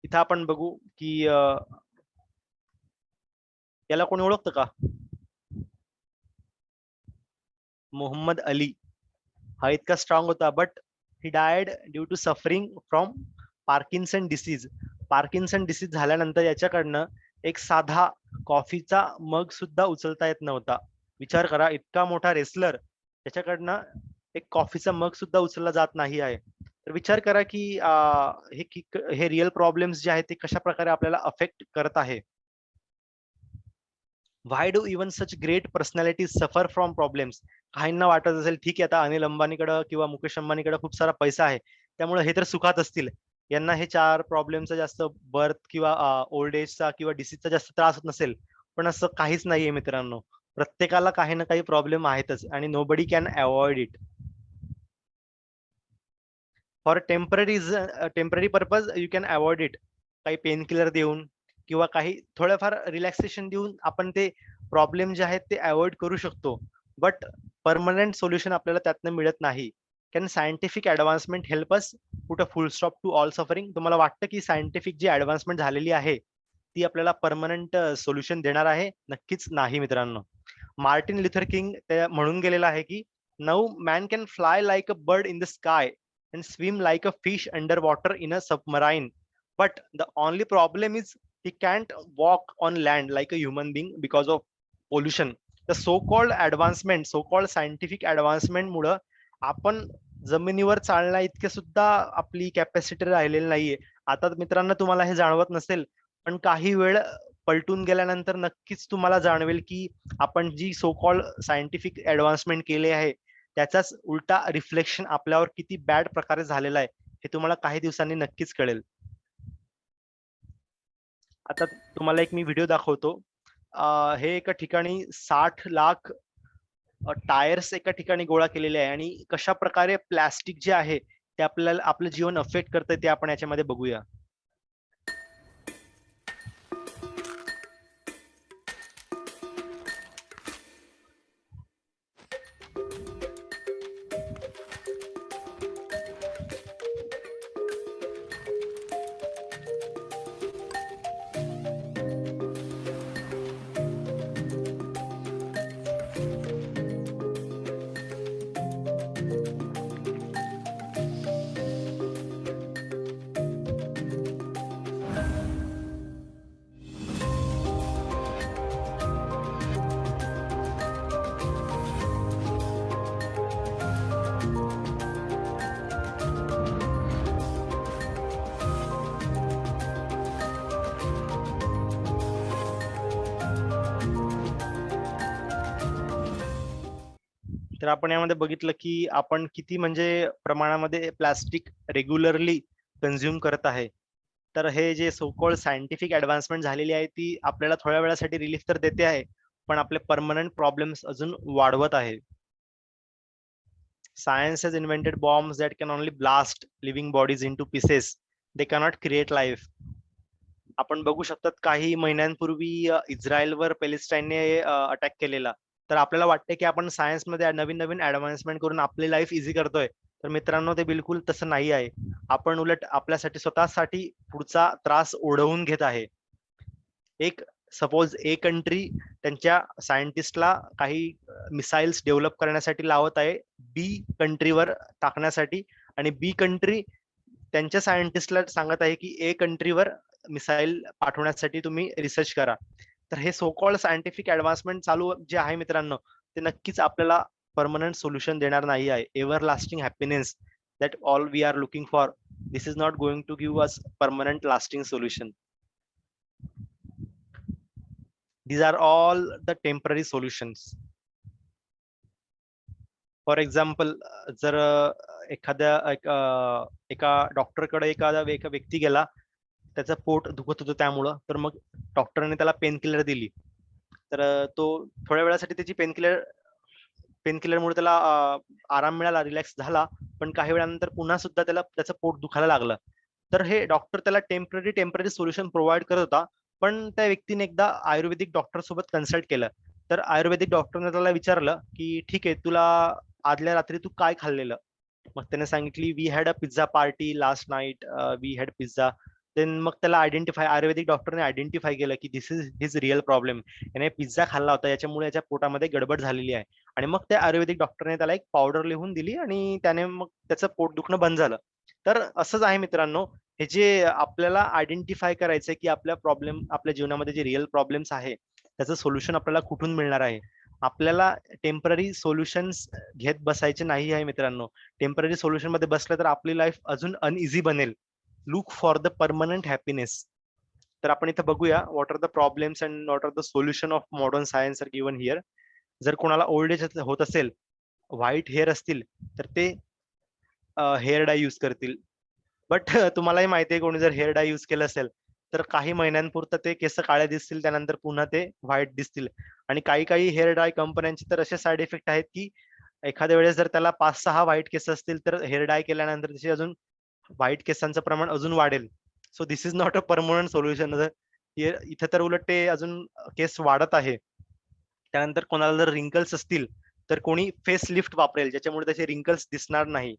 इथं आपण बघू की याला कोणी ओळखतं का? मोहम्मद अली हा इतका स्ट्रॉंग होता, but he died due to suffering from Parkinson disease. Parkinson disease झाल्यानंतर याच्याकडनं एक साधा कॉफीचा मग सुद्धा उचलता येत नव्हता. विचार करा, इतका मोठा रेसलर, त्याच्याकडनं एक कॉफीचा मग सुद्धा उचलला जात नाही आहे. तर विचार करा की हे रिअल प्रॉब्लेम्स जे आहेत ते कशा प्रकारे आपल्याला अफेक्ट करत आहे. Why do even such great personalities suffer from problems? काहींना वाटत असेल ठीक आहे, आता अनिल अंबानीकडे किंवा मुकेश अंबानीकडे खूप सारा पैसा आहे, त्यामुळे हे तर सुखात असतील. यांना हे 4 प्रॉब्लेमचा जास्त बर्थ किंवा ओल्ड एजचा किंवा डिसीजचा जास्त त्रास होत नसेल, पण असं काहीच नाहीये मित्रांनो. प्रत्येकाला काही ना काही प्रॉब्लेम आहेतच आणि nobody can avoid it. For temporary purpose you can avoid it. काही पेन किलर देऊन किंवा काही थोडंफार रिलॅक्सेशन देऊन आपण ते प्रॉब्लेम जे आहेत ते अव्हॉइड करू शकतो. बट परमनंट सोल्युशन आपल्याला त्यातनं मिळत नाही. Can scientific advancement help us put a full stop to all suffering? तुम्हाला वाटतं की सायंटिफिक जी ऍडव्हान्समेंट झालेली आहे ती आपल्याला परमनंट सोल्युशन देणार आहे? नक्कीच नाही मित्रांनो. मार्टिन लुथर किंग म्हणून गेलेला आहे की now man can fly like a bird in the sky and swim like a fish underwater in a submarine. But the only problem is he can't walk on land like a human being because of pollution. The so-called advancement, so-called scientific advancement मुळे आपण जमिनीवर चालण्या इतके सुद्धा आपली capacity राहिलेली नाहीये. आता मित्रांनो तुम्हाला हे जाणवत नसेल, पण काही वेळ पलटून गेल्यानंतर नक्कीच तुम्हाला जाणवेल की आपण जी सो कॉल्ड सायंटिफिक ऍडव्हान्समेंट केली आहे त्याचाच उलटा रिफ्लेक्शन आपल्यावर किती बॅड प्रकारे झालेला आहे हे तुम्हाला काही दिवसांनी नक्कीच कळेल. आता तुम्हाला एक मी व्हिडिओ दाखवतो. हे एका ठिकाणी 60 लाख टायर्स एका ठिकाणी गोळा केलेले आहे आणि कशा प्रकारे प्लास्टिक जे आहे ते आपल्याला आपलं जीवन अफेक्ट करतंय ते आपण याच्यामध्ये बघूया. तर आपण यामध्ये बघितलं की आपण किती म्हणजे प्रमाणामध्ये प्लास्टिक रेग्युलरली कन्झ्युम करत आहे. तर हे जे सो कॉल्ड सायंटिफिक ऍडव्हान्समेंट झालेली आहे ती आपल्याला थोड्या वेळासाठी रिलीफ तर देते आहे, पण आपले परमनंट प्रॉब्लेम्स अजून वाढवत आहे. Science has invented bombs that can only blast living bodies into pieces. They cannot create life. आपण बघू शकतात काही महिन्यांपूर्वी इस्रायलवर पॅलेस्टाईनने अटॅक केलेला. तर आपल्याला वाटते की आपण सायन्समध्ये नवीन नवीन ऍडव्हान्समेंट करून आपली लाईफ इझी करतोय. तर मित्रांनो ते बिलकुल तसं नाही आहे. आपण उलट आपल्यासाठी स्वतःसाठी पुढचा त्रास ओढवून घेत आहे. एक सपोज ए कंट्री त्यांच्या सायंटिस्टला काही मिसाईल्स डेव्हलप करण्यासाठी लावत आहे बी कंट्रीवर टाकण्यासाठी आणि बी कंट्री त्यांच्या सायंटिस्टला सांगत आहे की ए कंट्रीवर मिसाईल पाठवण्यासाठी तुम्ही रिसर्च करा. तर हे सो कॉल्ड सायंटिफिक ऍडव्हान्समेंट चालू जे आहे मित्रांनो ते नक्कीच आपल्याला परमनंट सोल्युशन देणार नाही आहे. Everlasting happiness that all we are looking for, this is not going to give us permanent lasting solution. These are all the temporary solutions. For example, जर एखाद्या एका डॉक्टरकडे एका व्यक्ती गेला, त्याचं पोट दुखत होतं त्यामुळं, तर मग डॉक्टरने त्याला पेन किलर दिली. तर तो थोड्या वेळासाठी त्याची पेनकिलरमुळे त्याला आराम मिळाला, रिलॅक्स झाला, पण काही वेळानंतर पुन्हा सुद्धा त्याला त्याचं पोट दुखायला लागलं. तर हे डॉक्टर त्याला टेम्पररी सोल्युशन प्रोव्हाइड करत होता, पण त्या व्यक्तीने एकदा आयुर्वेदिक डॉक्टर सोबत कन्सल्ट केलं. तर आयुर्वेदिक डॉक्टरने त्याला विचारलं की ठीक आहे, तुला आदल्या रात्री तू काय खाल्लेलं? मग त्याने सांगितली we had a pizza party last night, we had pizza. Then मग त्याला आयुर्वेदिक डॉक्टरने आयडेंटिफाय केलं की this is his real problem. याने पिझ्झा खाल्ला होता, याच्यामुळे याच्या पोटामध्ये गडबड झालेली आहे. आणि मग त्या आयुर्वेदिक डॉक्टरने त्याला एक पावडर लिहून दिली आणि त्याने मग त्याचं पोट दुखणं बंद झालं. तर असंच आहे मित्रांनो, हे जे आपल्याला आयडेंटिफाय करायचंय की आपल्या जीवनामध्ये जे रिअल प्रॉब्लेम्स आहे त्याचं सोल्युशन आपल्याला कुठून मिळणार आहे. आपल्याला टेम्पररी सोल्युशन्स घेत बसायचे नाही आहे मित्रांनो. टेम्पररी सोल्युशन मध्ये बसलं तर आपली लाईफ अजून अनइझी बनेल. Look for the permanent happiness. तर आपण इथं बघूया what are the problems and what are the solution of modern science are given here. जर कोणाला ओल्ड एज होत असेल, व्हाईट हेअर असतील, तर ते हेअर डाय यूज करतील. बट तुम्हालाही माहिती आहे, कोणी जर हेअर डाय यूज केलं असेल तर काही महिन्यांपुरतं ते केस काळे दिसतील, त्यानंतर पुन्हा ते व्हाईट दिसतील. आणि काही काही हेअर डाय कंपन्यांचे तर असे साईड इफेक्ट आहेत की एखाद्या वेळेस जर त्याला 5-6 व्हाईट केस असतील तर हेअर डाय केल्यानंतर त्याचे अजून व्हाईट केसांचं प्रमाण अजून वाढेल. So this is not a permanent solution. इथे तर उलट ते अजून केस वाढत आहे. त्यानंतर कोणाला जर रिंकल्स असतील तर कोणी फेस लिफ्ट वापरेल ज्याच्यामुळे त्याचे रिंकल्स दिसणार नाही.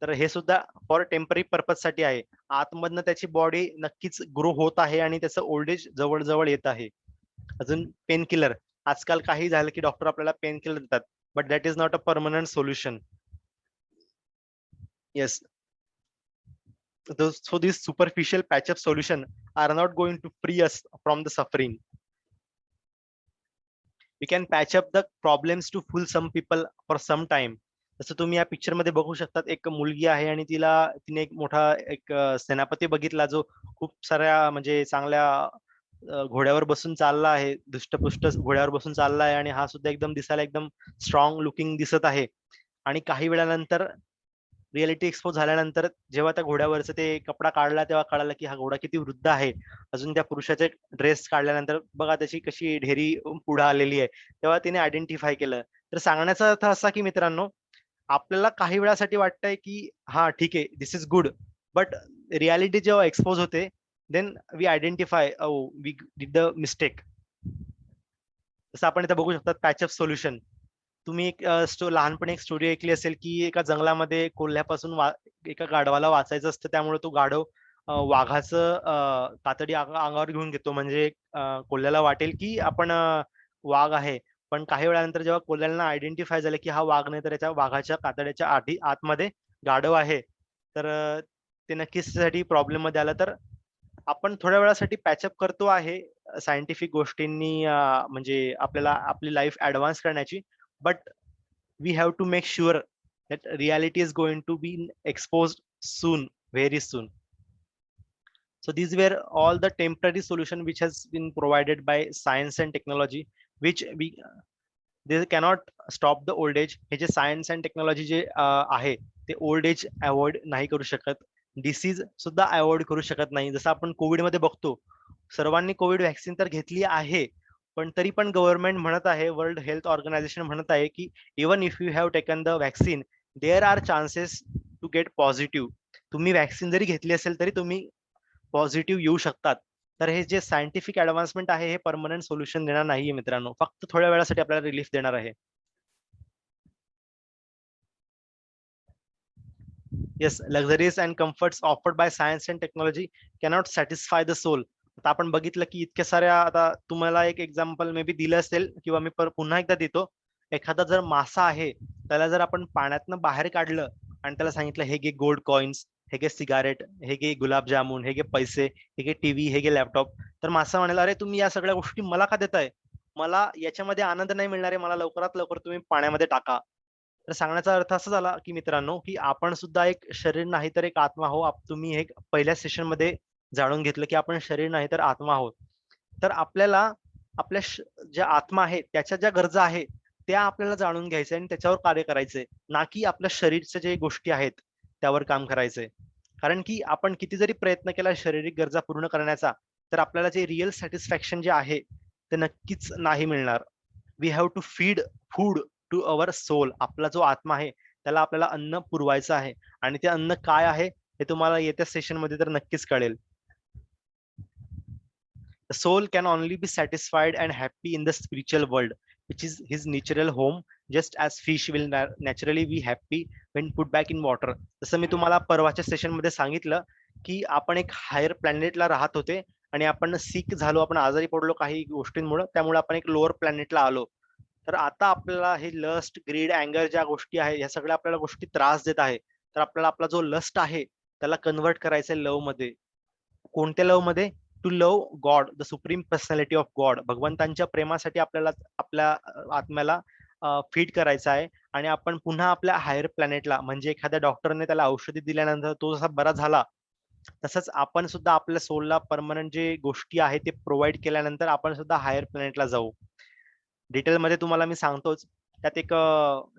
तर हे सुद्धा फॉर टेम्पररी पर्पज साठी आहे. आतमधनं त्याची बॉडी नक्कीच ग्रो होत आहे आणि त्याचं ओल्ड एज जवळ जवळ येत आहे. अजून पेन किलर, आजकाल काही झालं की डॉक्टर आपल्याला पेन किलर देतात, but that is not a permanent solution. Yes. So these superficial patch-up solution are not going to free us from the suffering. We can patch up the problems to fool some people for some time. जसं तुम्ही या picture मध्ये बघू शकतात, एक मुलगी आहे आणि तिने एक मोठा एक सेनापती बघितला जो खूप साऱ्या म्हणजे चांगल्या घोड्यावर बसून चालला आहे, धुष्टपुष्ट घोड्यावर बसून चालला आहे आणि हा सुद्धा एकदम दिसायला एकदम स्ट्रॉंग लुकिंग दिसत आहे. आणि काही वेळानंतर रियालिटी एक्सपोज झाल्यानंतर जेव्हा त्या घोड्यावरचं ते कपडा काढला तेव्हा कळालं की हा घोडा किती वृद्ध आहे. अजून त्या पुरुषाचे ड्रेस काढल्यानंतर बघा त्याची कशी ढेरी पुढे आलेली आहे. तेव्हा तिने आयडेंटिफाय केलं. तर सांगण्याचा अर्थ असा की मित्रांनो, आपल्याला काही वेळासाठी वाटतंय की हा ठीक आहे, this is good, but reality जेव्हा एक्सपोज होते then we identify we did the mistake. जसं आपण इथे बघू शकतात पॅचअप सोल्युशन. तुम्ही एक लहानपणी एक स्टोरी ऐकली असेल की एका जंगलामध्ये कोल्ह्यापासून एका गाढवाला वाचायचं असतं, त्यामुळे तो गाढव वाघाचं कातडी अंगावर घेऊन घेतो, म्हणजे कोल्ह्याला वाटेल की आपण वाघ आहे. पण काही वेळानंतर जेव्हा कोल्ह्याला आयडेंटिफाय झालं की हा वाघ नाही तर त्याच्या वाघाच्या कातड्याच्या आतमध्ये गाढव आहे, तर ते नक्कीच त्यासाठी प्रॉब्लेम मध्ये आलं. तर आपण थोड्या वेळासाठी पॅचअप करतो आहे सायंटिफिक गोष्टींनी, म्हणजे आपल्याला आपली लाईफ ऍडव्हान्स करण्याची. But we have to make sure that reality is going to be exposed soon, very soon. So these were all the temporary solution which has been provided by science and technology, which they cannot stop the old age. हे जे science and technology जे आहे ते old age avoid नाही करू शकत, disease सुद्धा avoid करू शकत नाही. जसं आपण कोविड मध्ये बघतो, सर्वांनी कोविड व्हॅक्सिन तर घेतली आहे, पण तरी पण गव्हर्नमेंट म्हणत आहे, वर्ल्ड हेल्थ ऑर्गनायझेशन म्हणत आहे की even if you have taken the vaccine there are chances to get positive. तुम्ही व्हॅक्सिन जरी घेतली असेल तरी तुम्ही पॉझिटिव्ह येऊ शकतात. तर हे जे सायंटिफिक ऍडव्हान्समेंट आहे हे परमनंट सोल्युशन देणार नाहीये मित्रांनो, फक्त थोड्या वेळासाठी आपल्याला रिलीफ देणार आहे. Yes, luxuries and comforts afforded by science and technology cannot satisfy the soul. आता आपण बघितलं की इतक्या साऱ्या, आता तुम्हाला एक एक्झाम्पल मे बी दिलं असेल किंवा मी पुन्हा एकदा देतो. एखादा जर मासा आहे, त्याला जर आपण पाण्यातनं बाहेर काढलं आणि त्याला सांगितलं हे घे गोल्ड कॉइन्स, हे घे सिगारेट, हे घे गुलाबजामुन, हे घे पैसे, हे घे टीव्ही, हे घे लॅपटॉप, तर मासा म्हणेल अरे तुम्ही या सगळ्या गोष्टी मला का देताय, मला याच्यामध्ये आनंद नाही मिळणार आहे, मला लवकरात लवकर तुम्ही पाण्यामध्ये टाका. तर सांगण्याचा अर्थ असा झाला की मित्रांनो, की आपण सुद्धा एक शरीर नाही तर एक आत्मा आहो. तुम्ही हे पहिल्या सेशन मध्ये जाणून घेतलं की आपण शरीर नाही तर आत्मा आहोत. तर आपल्याला आपल्या ज्या आत्मा आहे त्याच्या ज्या गरजा आहेत त्या आपल्याला जाणून घ्यायचे आणि त्याच्यावर कार्य करायचे, ना की आपल्या शरीरच्या जे गोष्टी आहेत त्यावर काम करायचंय. कारण की आपण किती जरी प्रयत्न केला शारीरिक गरजा पूर्ण करण्याचा, तर आपल्याला जे रिअल सॅटिस्फॅक्शन जे आहे ते नक्कीच नाही मिळणार. We have to feed food to our soul. आपला जो आत्मा आहे त्याला आपल्याला अन्न पुरवायचं आहे, आणि ते अन्न काय आहे हे तुम्हाला येत्या सेशन मध्ये तर नक्कीच कळेल. The soul can only be satisfied and happy in the spiritual world, which is his natural home, just as fish will naturally be happy when put back in water. जसं मी तुम्हाला परवाच्या सेशन मध्ये सांगितलं की आपण एक हायर प्लॅनेटला राहत होते आणि आपण सिक झालो, आपण आजारी पडलो काही गोष्टींमुळे, त्यामुळे आपण एक लोअर प्लॅनेटला आलो. तर आता आपल्याला हे लस्ट, ग्रीड, अँगर ज्या गोष्टी आहेत ह्या सगळ्या आपल्याला गोष्टी त्रास देत आहे. तर आपल्याला आपला जो लस्ट आहे त्याला कन्वर्ट करायचंय लव्ह मध्ये. कोणत्या लव्ह मध्ये? To love God, the supreme personality of God. भगवंतांच्या प्रेमासाठी आपल्याला आपल्या आत्म्याला फीड करायचा आहे. आणि आपण पुन्हा आपल्या हायर प्लॅनेटला, म्हणजे एखाद्या डॉक्टरने त्याला औषधी दिल्यानंतर तो जसा बरा झाला, तसंच आपण सुद्धा आपल्या सोलला परमनंट जे गोष्टी आहेत ते प्रोव्हाइड केल्यानंतर आपण सुद्धा हायर प्लॅनेटला जाऊ. डिटेलमध्ये तुम्हाला मी सांगतोच. त्यात एक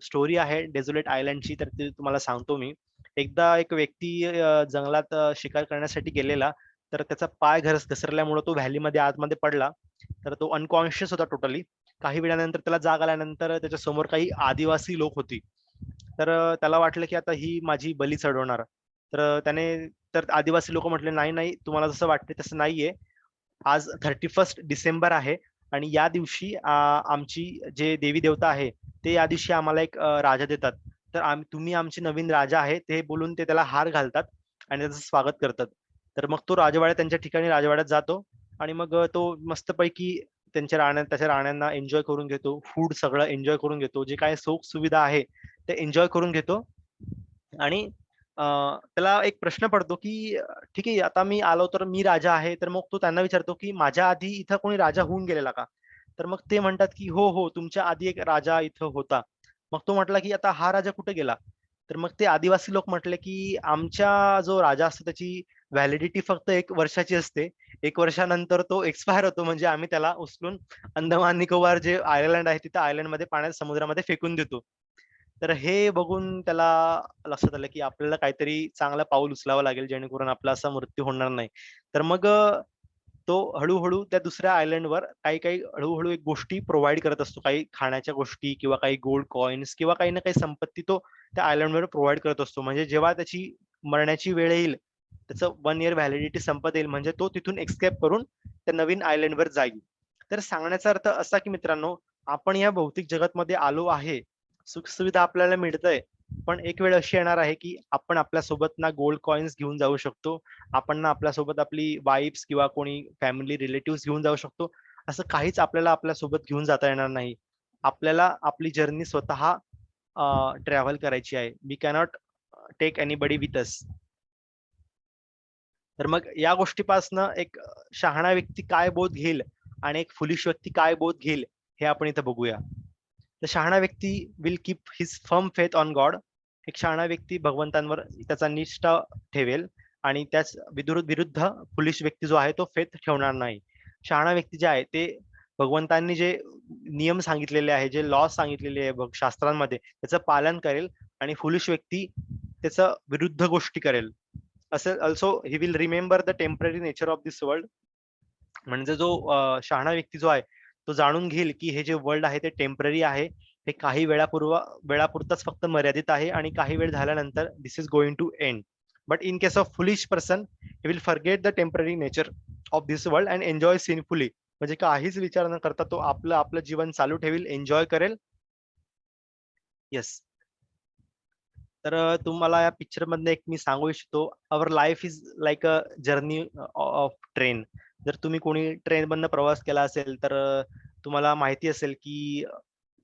स्टोरी आहे डेझोलेट आयलंडची, तर ती तुम्हाला सांगतो मी. एकदा एक व्यक्ती जंगलात शिकार करण्यासाठी गेलेला, तर त्याचा पाय घसरल्यामुळे तो व्हॅलीमध्ये आतमध्ये पडला. तर तो अनकॉन्शियस होता टोटली. काही वेळानंतर त्याला जाग आल्यानंतर त्याच्या समोर काही आदिवासी लोक होती. तर त्याला वाटलं की आता ही माझी बली चढवणार. तर आदिवासी लोक म्हटले, नाही नाही, तुम्हाला जसं वाटते तसं नाहीये. आज 31 डिसेंबर आहे आणि या दिवशी आमची जे देवी देवता आहे ते या दिवशी आम्हाला एक राजा देतात. तर तुम्ही आमचे नवीन राजा आहे ते बोलून ते त्याला हार घालतात आणि त्याचं स्वागत करतात. तर मग तो राजवाड्यात त्यांच्या ठिकाणी राजवाड्यात जातो आणि मग तो मस्तपैकी त्याच्या राण्यांना एन्जॉय करून घेतो. फूड सगळं एन्जॉय करून घेतो. जे काही सुख सुविधा आहे ते एन्जॉय करून घेतो आणि त्याला एक प्रश्न पडतो की ठीक आहे, आता मी आलो तर मी राजा आहे. तर मग तो त्यांना विचारतो की माझ्या आधी इथं कोणी राजा होऊन गेलेला का? तर मग ते म्हणतात की हो हो, तुमच्या आधी एक राजा इथं होता. मग तो म्हटला की आता हा राजा कुठे गेला? तर मग ते आदिवासी लोक म्हटले की आमच्या जो राजा असतो त्याची व्हॅलिडिटी फक्त 1 वर्षाची असते. 1 वर्षानंतर तो एक्सपायर होतो, म्हणजे आम्ही त्याला उचलून अंदमान निकोबार जे आयलंड आहे तिथं आयलंडमध्ये पाण्यात समुद्रामध्ये फेकून देतो. तर हे बघून त्याला लक्षात आलं की आपल्याला काहीतरी चांगलं पाऊल उचलावं लागेल जेणेकरून आपला असा मृत्यू होणार नाही. तर मग तो हळूहळू त्या दुसऱ्या आयलंडवर काही काही हळूहळू एक गोष्टी प्रोव्हाइड करत असतो. काही खाण्याच्या गोष्टी किंवा काही गोल्ड कॉइन्स किंवा काही ना काही संपत्ती तो त्या आयलंडवर प्रोव्हाइड करत असतो. म्हणजे जेव्हा त्याची मरण्याची वेळ येईल, त्याचं 1 इयर व्हॅलिडिटी संपत येईल, म्हणजे तो तिथून एस्केप करून त्या नवीन आयलंडवर जाईल. तर सांगण्याचा अर्थ असा की मित्रांनो, आपण या भौतिक जगतमध्ये आलो आहे. सुखसुविधा आपल्याला मिळतंय. पण एक वेळ अशी येणार आहे की आपण आपल्यासोबत ना गोल्ड कॉइन्स घेऊन जाऊ शकतो, आपण ना आपल्यासोबत आपली वाईफ्स किंवा कोणी फॅमिली रिलेटिव्ह घेऊन जाऊ शकतो. असं काहीच आपल्याला आपल्यासोबत घेऊन जाता येणार नाही. आपल्याला आपली जर्नी स्वतः ट्रॅव्हल करायची आहे. We cannot take anybody with us. तर मग या गोष्टीपासनं एक शहाणा व्यक्ती काय बोध घेईल आणि एक फुलिश व्यक्ती काय बोध घेईल हे आपण इथं बघूया. तर शहाणा व्यक्ती will keep his firm faith on God. एक शहाणा व्यक्ती भगवंतांवर त्याचा निष्ठा ठेवेल आणि त्याच विरुद्ध फुलिश व्यक्ती जो आहे तो फेथ ठेवणार नाही. शहाणा व्यक्ती जे आहे ते भगवंतांनी जे नियम सांगितलेले आहे, जे लॉ सांगितलेले आहे शास्त्रांमध्ये, त्याचं पालन करेल आणि फुलिश व्यक्ती त्याचं विरुद्ध गोष्टी करेल. असं also he will remember the temporary nature of this world. म्हणजे जो शहाणा व्यक्ती जो आहे तो जाणून घेईल की हे जे वर्ल्ड आहे ते टेम्पररी आहे. हे काही वेळापुरताच फक्त मर्यादित आहे आणि काही वेळ झाल्यानंतर this is going to end. But in case of foolish person, he will forget the temporary nature of this world and enjoy sinfully. म्हणजे काहीच विचार न करता तो आपलं आपलं जीवन चालू ठेवील, एन्जॉय करेल. येस. तर तुम्हाला या पिक्चर मधनं एक मी सांगू इच्छितो, our life is like a journey of train. जर तुम्ही कोणी ट्रेन मधनं प्रवास केला असेल तर तुम्हाला माहिती असेल की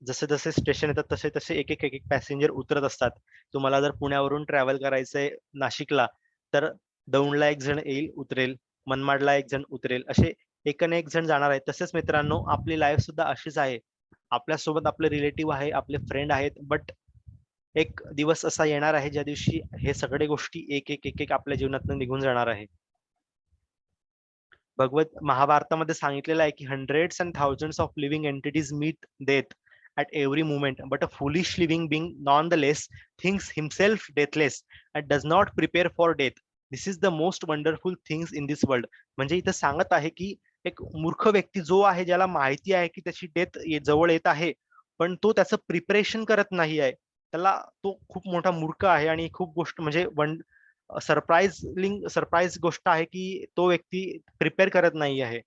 जसे जसे स्टेशन येतात तसे तसे एक एक एक एक पॅसेंजर उतरत असतात. तुम्हाला जर पुण्यावरून ट्रॅव्हल करायचंय नाशिकला, तर दौंडला एक जण येईल उतरेल, मनमाडला एक जण उतरेल, असे एकन एक जण जाणार आहेत. तसेच मित्रांनो, आपली लाईफ सुद्धा अशीच आहे. आपल्यासोबत आपले रिलेटिव्ह आहे, आपले फ्रेंड आहेत, बट एक दिवस असा येणार आहे ज्या दिवशी हे सगळे गोष्टी एक एक एक एक आपल्या जीवनातून निघून जाणार आहे. भगवत महाभारतामध्ये सांगितलेलं आहे की hundreds and thousands of living entities meet death at every moment, but a foolish living being nonetheless thinks himself deathless and does not prepare for death. This is the most wonderful things in this world. म्हणजे इथं सांगत आहे की एक मूर्ख व्यक्ती जो आहे, ज्याला माहिती आहे की त्याची डेथ जवळ येत आहे, पण तो त्याचं प्रिपरेशन करत नाही आहे, त्याला तो खूप मोठा मूर्ख आहे. आणि खूप गोष्ट म्हणजे सरप्राईज गोष्ट आहे की तो व्यक्ती प्रिपेअर करत नाही आहे.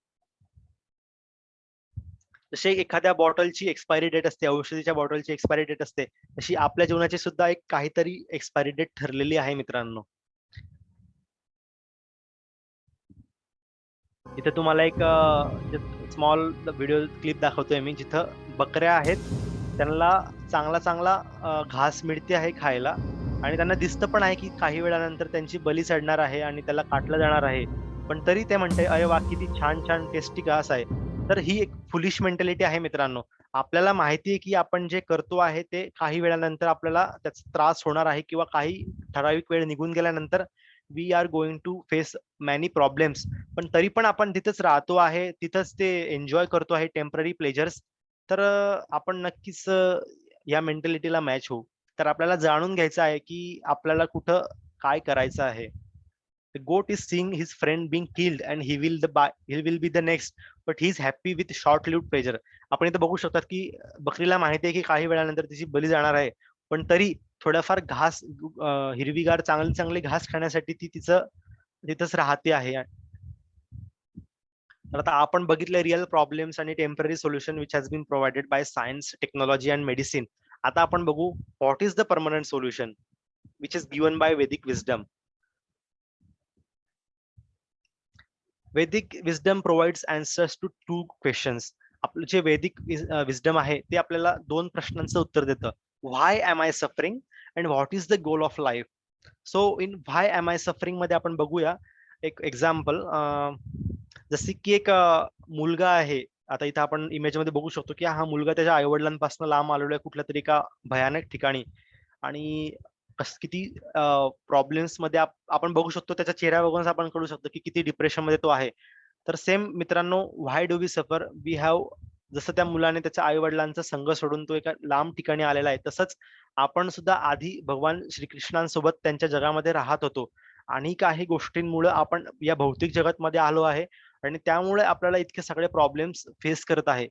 जसे एखाद्या बॉटलची एक्सपायरी डेट असते, औषधीच्या बॉटलची एक्सपायरी डेट असते, तशी आपल्या जीवनाची सुद्धा एक काहीतरी एक्सपायरी डेट ठरलेली आहे मित्रांनो. इथे तुम्हाला एक स्मॉल व्हिडिओ क्लिप दाखवतोय मी, जिथं बकऱ्या आहेत, त्यांना चांगला चांगला घास मिळते आहे खायला आणि त्यांना दिसतं पण आहे की काही वेळानंतर त्यांची बली चढणार आहे आणि त्याला काटलं जाणार आहे, पण तरी ते म्हणते अरे वा, किती छान छान टेस्टी घास आहे. तर ही एक फुलिश मेंटॅलिटी आहे मित्रांनो. आपल्याला माहिती आहे की आपण जे करतो आहे ते काही वेळानंतर आपल्याला त्याचा त्रास होणार आहे किंवा काही ठराविक वेळ निघून गेल्यानंतर we are going to face many problems. पण तरी पण आपण तिथंच राहतो आहे, तिथंच ते एन्जॉय करतो आहे टेम्पररी प्लेजर्स. तर आपण नक्कीच या मेंटॅलिटीला मॅच होऊ. तर आपल्याला जाणून घ्यायचं आहे की आपल्याला कुठं काय करायचं आहे. The goat is seeing his friend being killed and he will be the next, but he is happy with short-lived pleasure. आपण इथं बघू शकतात की बकरीला माहिती आहे की काही वेळानंतर तिची बली जाणार आहे, पण तरी थोडाफार घास हिरवीगार चांगली चांगली घास खाण्यासाठी ती तिथंच राहते आहे. तर आता आपण बघितले रिअल प्रॉब्लेम्स आणि temporary solution which has been provided by science, technology and medicine. आता आपण बघू what is the permanent solution which is given by Vedic wisdom. Vedic wisdom provides answers to two questions. आपलं जे वैदिक विजडम आहे ते आपल्याला दोन प्रश्नांचं उत्तर देतं. Why am I suffering and what is the goal of life. So in why am I suffering मध्ये आपण बघूया एक एक्झाम्पल. जसे की एक मुलगा आहे. आता इथं आपण इमेज मध्ये बघू शकतो की हा मुलगा त्याच्या आई वडिलांपासून लांब आलेला आहे कुठल्या तरी एका भयानक ठिकाणी, आणि किती प्रॉब्लेम्स मध्ये आपण बघू शकतो, त्याच्या चेहऱ्या बघूनच आपण कळू शकतो की किती डिप्रेशन मध्ये तो आहे. तर सेम मित्रांनो, why do we suffer, we have, जसं त्या मुलाने त्याच्या आई वडिलांचा संघ सोडून तो एका लांब ठिकाणी आलेला आहे, तसंच आपण सुद्धा आधी भगवान श्रीकृष्णांसोबत त्यांच्या जगामध्ये राहत होतो, आणि काही गोष्टींमुळे आपण या भौतिक जगतमध्ये आलो आहे, आणि त्यामुळे आपल्याला इतके सगळे प्रॉब्लेम्स फेस करत आहे.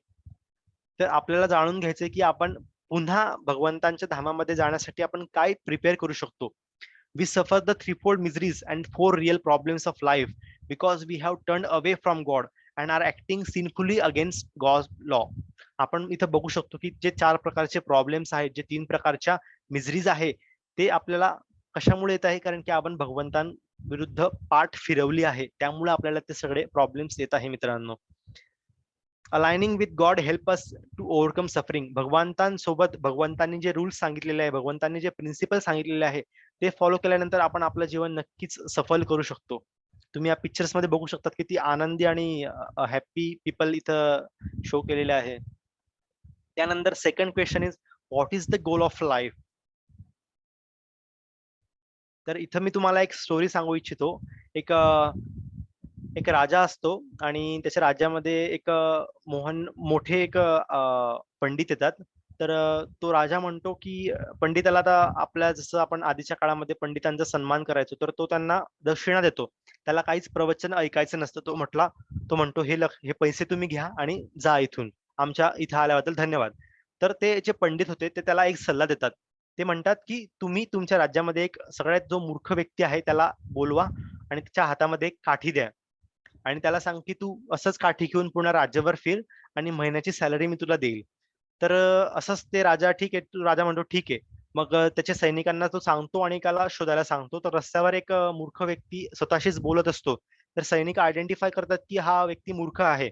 तर आपल्याला जाणून घ्यायचंय की आपण पुन्हा भगवंतांच्या धामामध्ये जाण्यासाठी आपण काय प्रिपेअर करू शकतो. We suffer the threefold miseries and four real problems of life because we have turned away from God and are acting sinfully against God's law. आपण इथं बघू शकतो की जे चार प्रकारचे प्रॉब्लेम्स आहेत, जे तीन प्रकारच्या मिजरीज आहे, ते आपल्याला कशामुळे येत आहे, कारण की आपण भगवंतांविरुद्ध पाठ फिरवली आहे, त्यामुळे आपल्याला ते सगळे प्रॉब्लेम्स येत आहे मित्रांनो. Aligning with God help us to overcome suffering. भगवंतांसोबत भगवंतांनी जे रूल्स सांगितलेले आहे, भगवंतांनी जे प्रिन्सिपल सांगितलेले आहे, ते फॉलो केल्यानंतर आपण आपलं जीवन नक्कीच सफल करू शकतो. तुम्ही या पिक्चर्स मध्ये बघू शकतात किती आनंदी आणि हॅपी पीपल इथं शो केलेले आहे. त्यानंतर second question is what is the goal of life. तर इथं मी तुम्हाला एक स्टोरी सांगू इच्छितो. एक राजा असतो, आणि त्याच्या राज्यामध्ये एक मोठे एक पंडित येतात. तर तो राजा म्हणतो की पंडिताला, आता आपल्या जसं आपण आधीच्या काळामध्ये पंडितांचा सन्मान करायचो, तर तो त्यांना दक्षिणा देतो. त्याला काहीच प्रवचन ऐकायचं नसतं. तो म्हणतो हे पैसे तुम्ही घ्या आणि जा इथून, आमच्या इथं आल्याबद्दल धन्यवाद. तर ते जे पंडित होते ते त्याला एक सल्ला देतात. ते म्हणतात की तुम्ही तुमच्या राज्यामध्ये एक सगळ्यात जो मूर्ख व्यक्ती आहे त्याला बोलवा आणि त्याच्या हातामध्ये एक काठी द्या, आणि त्याला सांग की तू असंच काठी घेऊन पूर्ण राज्यभर फिर आणि महिन्याची सॅलरी मी तुला देईल. तर असंच ते राजा, ठीक आहे, राजा म्हणतो ठीक आहे. मग त्याच्या सैनिकांना तो सांगतो आणि एकाला शोधायला सांगतो. तर रस्त्यावर एक मूर्ख व्यक्ती स्वतःशीच बोलत असतो. तर सैनिक आयडेंटिफाय करतात की हा व्यक्ती मूर्ख आहे,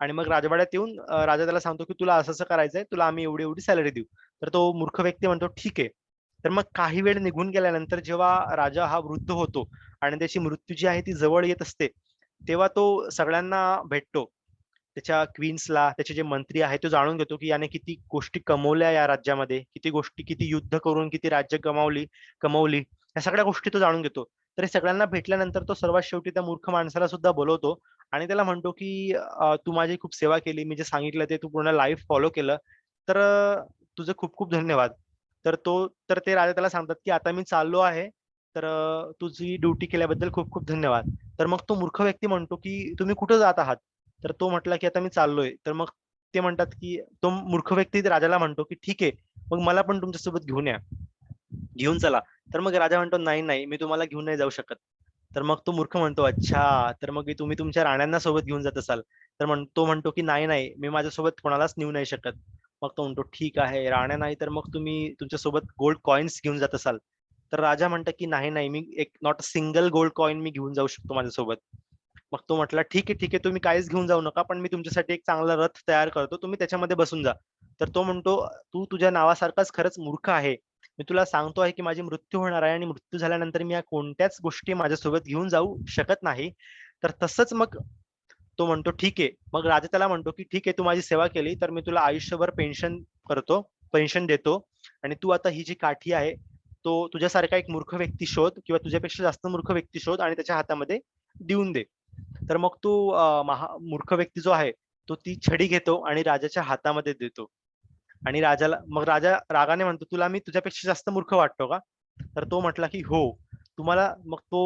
आणि मग राजवाड्यात येऊन राजा त्याला सांगतो की तुला असं असं करायचंय, तुला आम्ही एवढी एवढी सॅलरी देऊ. तर तो मूर्ख व्यक्ती म्हणतो ठीक आहे. तर मग काही वेळ निघून गेल्यानंतर जेव्हा राजा हा वृद्ध होतो आणि त्याची मृत्यू जी आहे ती जवळ येत असते, तेव्हा तो सगळ्यांना भेटतो. त्याच्या क्वीन्सला, त्याचे जे मंत्री आहे, तो जाणून घेतो की याने किती गोष्टी कमवल्या या राज्यामध्ये, किती युद्ध करून किती राज्य कमवली, या सगळ्या गोष्टी तो जाणून घेतो. तर हे सगळ्यांना भेटल्यानंतर तो सर्वात शेवटी त्या मूर्ख माणसाला सुद्धा बोलवतो आणि त्याला म्हणतो की तू माझी खूप सेवा केली, मी जे सांगितलं ते तू पूर्ण लाईफ फॉलो केलं, तर तुझं खूप खूप धन्यवाद. तर ते राजा त्याला सांगतात की आता मी चाललो आहे, तर तुझी ड्युटी केल्याबद्दल खूप खूप धन्यवाद. तर मग तो मूर्ख व्यक्ती म्हणतो की तुम्ही कुठं जात आहात. तर तो म्हटला की आता मी चाललोय. तर मग ते म्हणतात की तो मूर्ख व्यक्ती राजाला म्हणतो की ठीक आहे, मग मला पण तुमच्यासोबत घेऊन चला. तर मग राजा म्हणतो नाही नाही, मी तुम्हाला घेऊन नाही जाऊ शकत. तर मग तो मूर्ख म्हणतो अच्छा, तर मग तुम्ही तुमच्या राण्यांना सोबत घेऊन जात असाल. तर तो म्हणतो की नाही नाही, मी माझ्यासोबत कोणालाच नेऊ नाही शकत. मग तो म्हणतो ठीक आहे, राण्या नाही तर मग तुम्ही तुमच्यासोबत गोल्ड कॉइन्स घेऊन जात असाल. तर राजा म्हणतात की नाही नाही, मी एक not a single gold coin मी घेऊन जाऊ शकतो माझ्यासोबत. मग तो म्हटला ठीक आहे, तुम्ही काहीच घेऊन जाऊ नका, पण मी तुमच्यासाठी एक चांगला रथ तयार करतो, तुम्ही त्याच्यामध्ये बसून जा. तर तो म्हणतो तू तुझ्या नावासारखाच खरंच मूर्ख आहे. मी तुला सांगतो आहे की माझी मृत्यू होणार आहे, आणि मृत्यू झाल्यानंतर मी या कोणत्याच गोष्टी माझ्यासोबत घेऊन जाऊ शकत नाही. तर तसंच मग तो म्हणतो ठीक आहे. मग राजा त्याला म्हणतो की ठीक आहे, तू माझी सेवा केली तर मी तुला आयुष्यभर पेन्शन देतो, आणि तू आता ही जी काठी आहे, तो तुझ्यासारखा एक मूर्ख व्यक्ती शोध, किंवा तुझ्यापेक्षा जास्त मूर्ख व्यक्ती शोध आणि त्याच्या हातामध्ये देऊन दे. तर मग तो मूर्ख व्यक्ती जो आहे, तो ती छडी घेतो आणि राजाच्या हातामध्ये देतो. आणि राजाला मग राजा रागाने म्हणतो, तुला मी तुझ्यापेक्षा जास्त मूर्ख वाटतो का? तर तो म्हटला की हो. तुम्हाला मग तो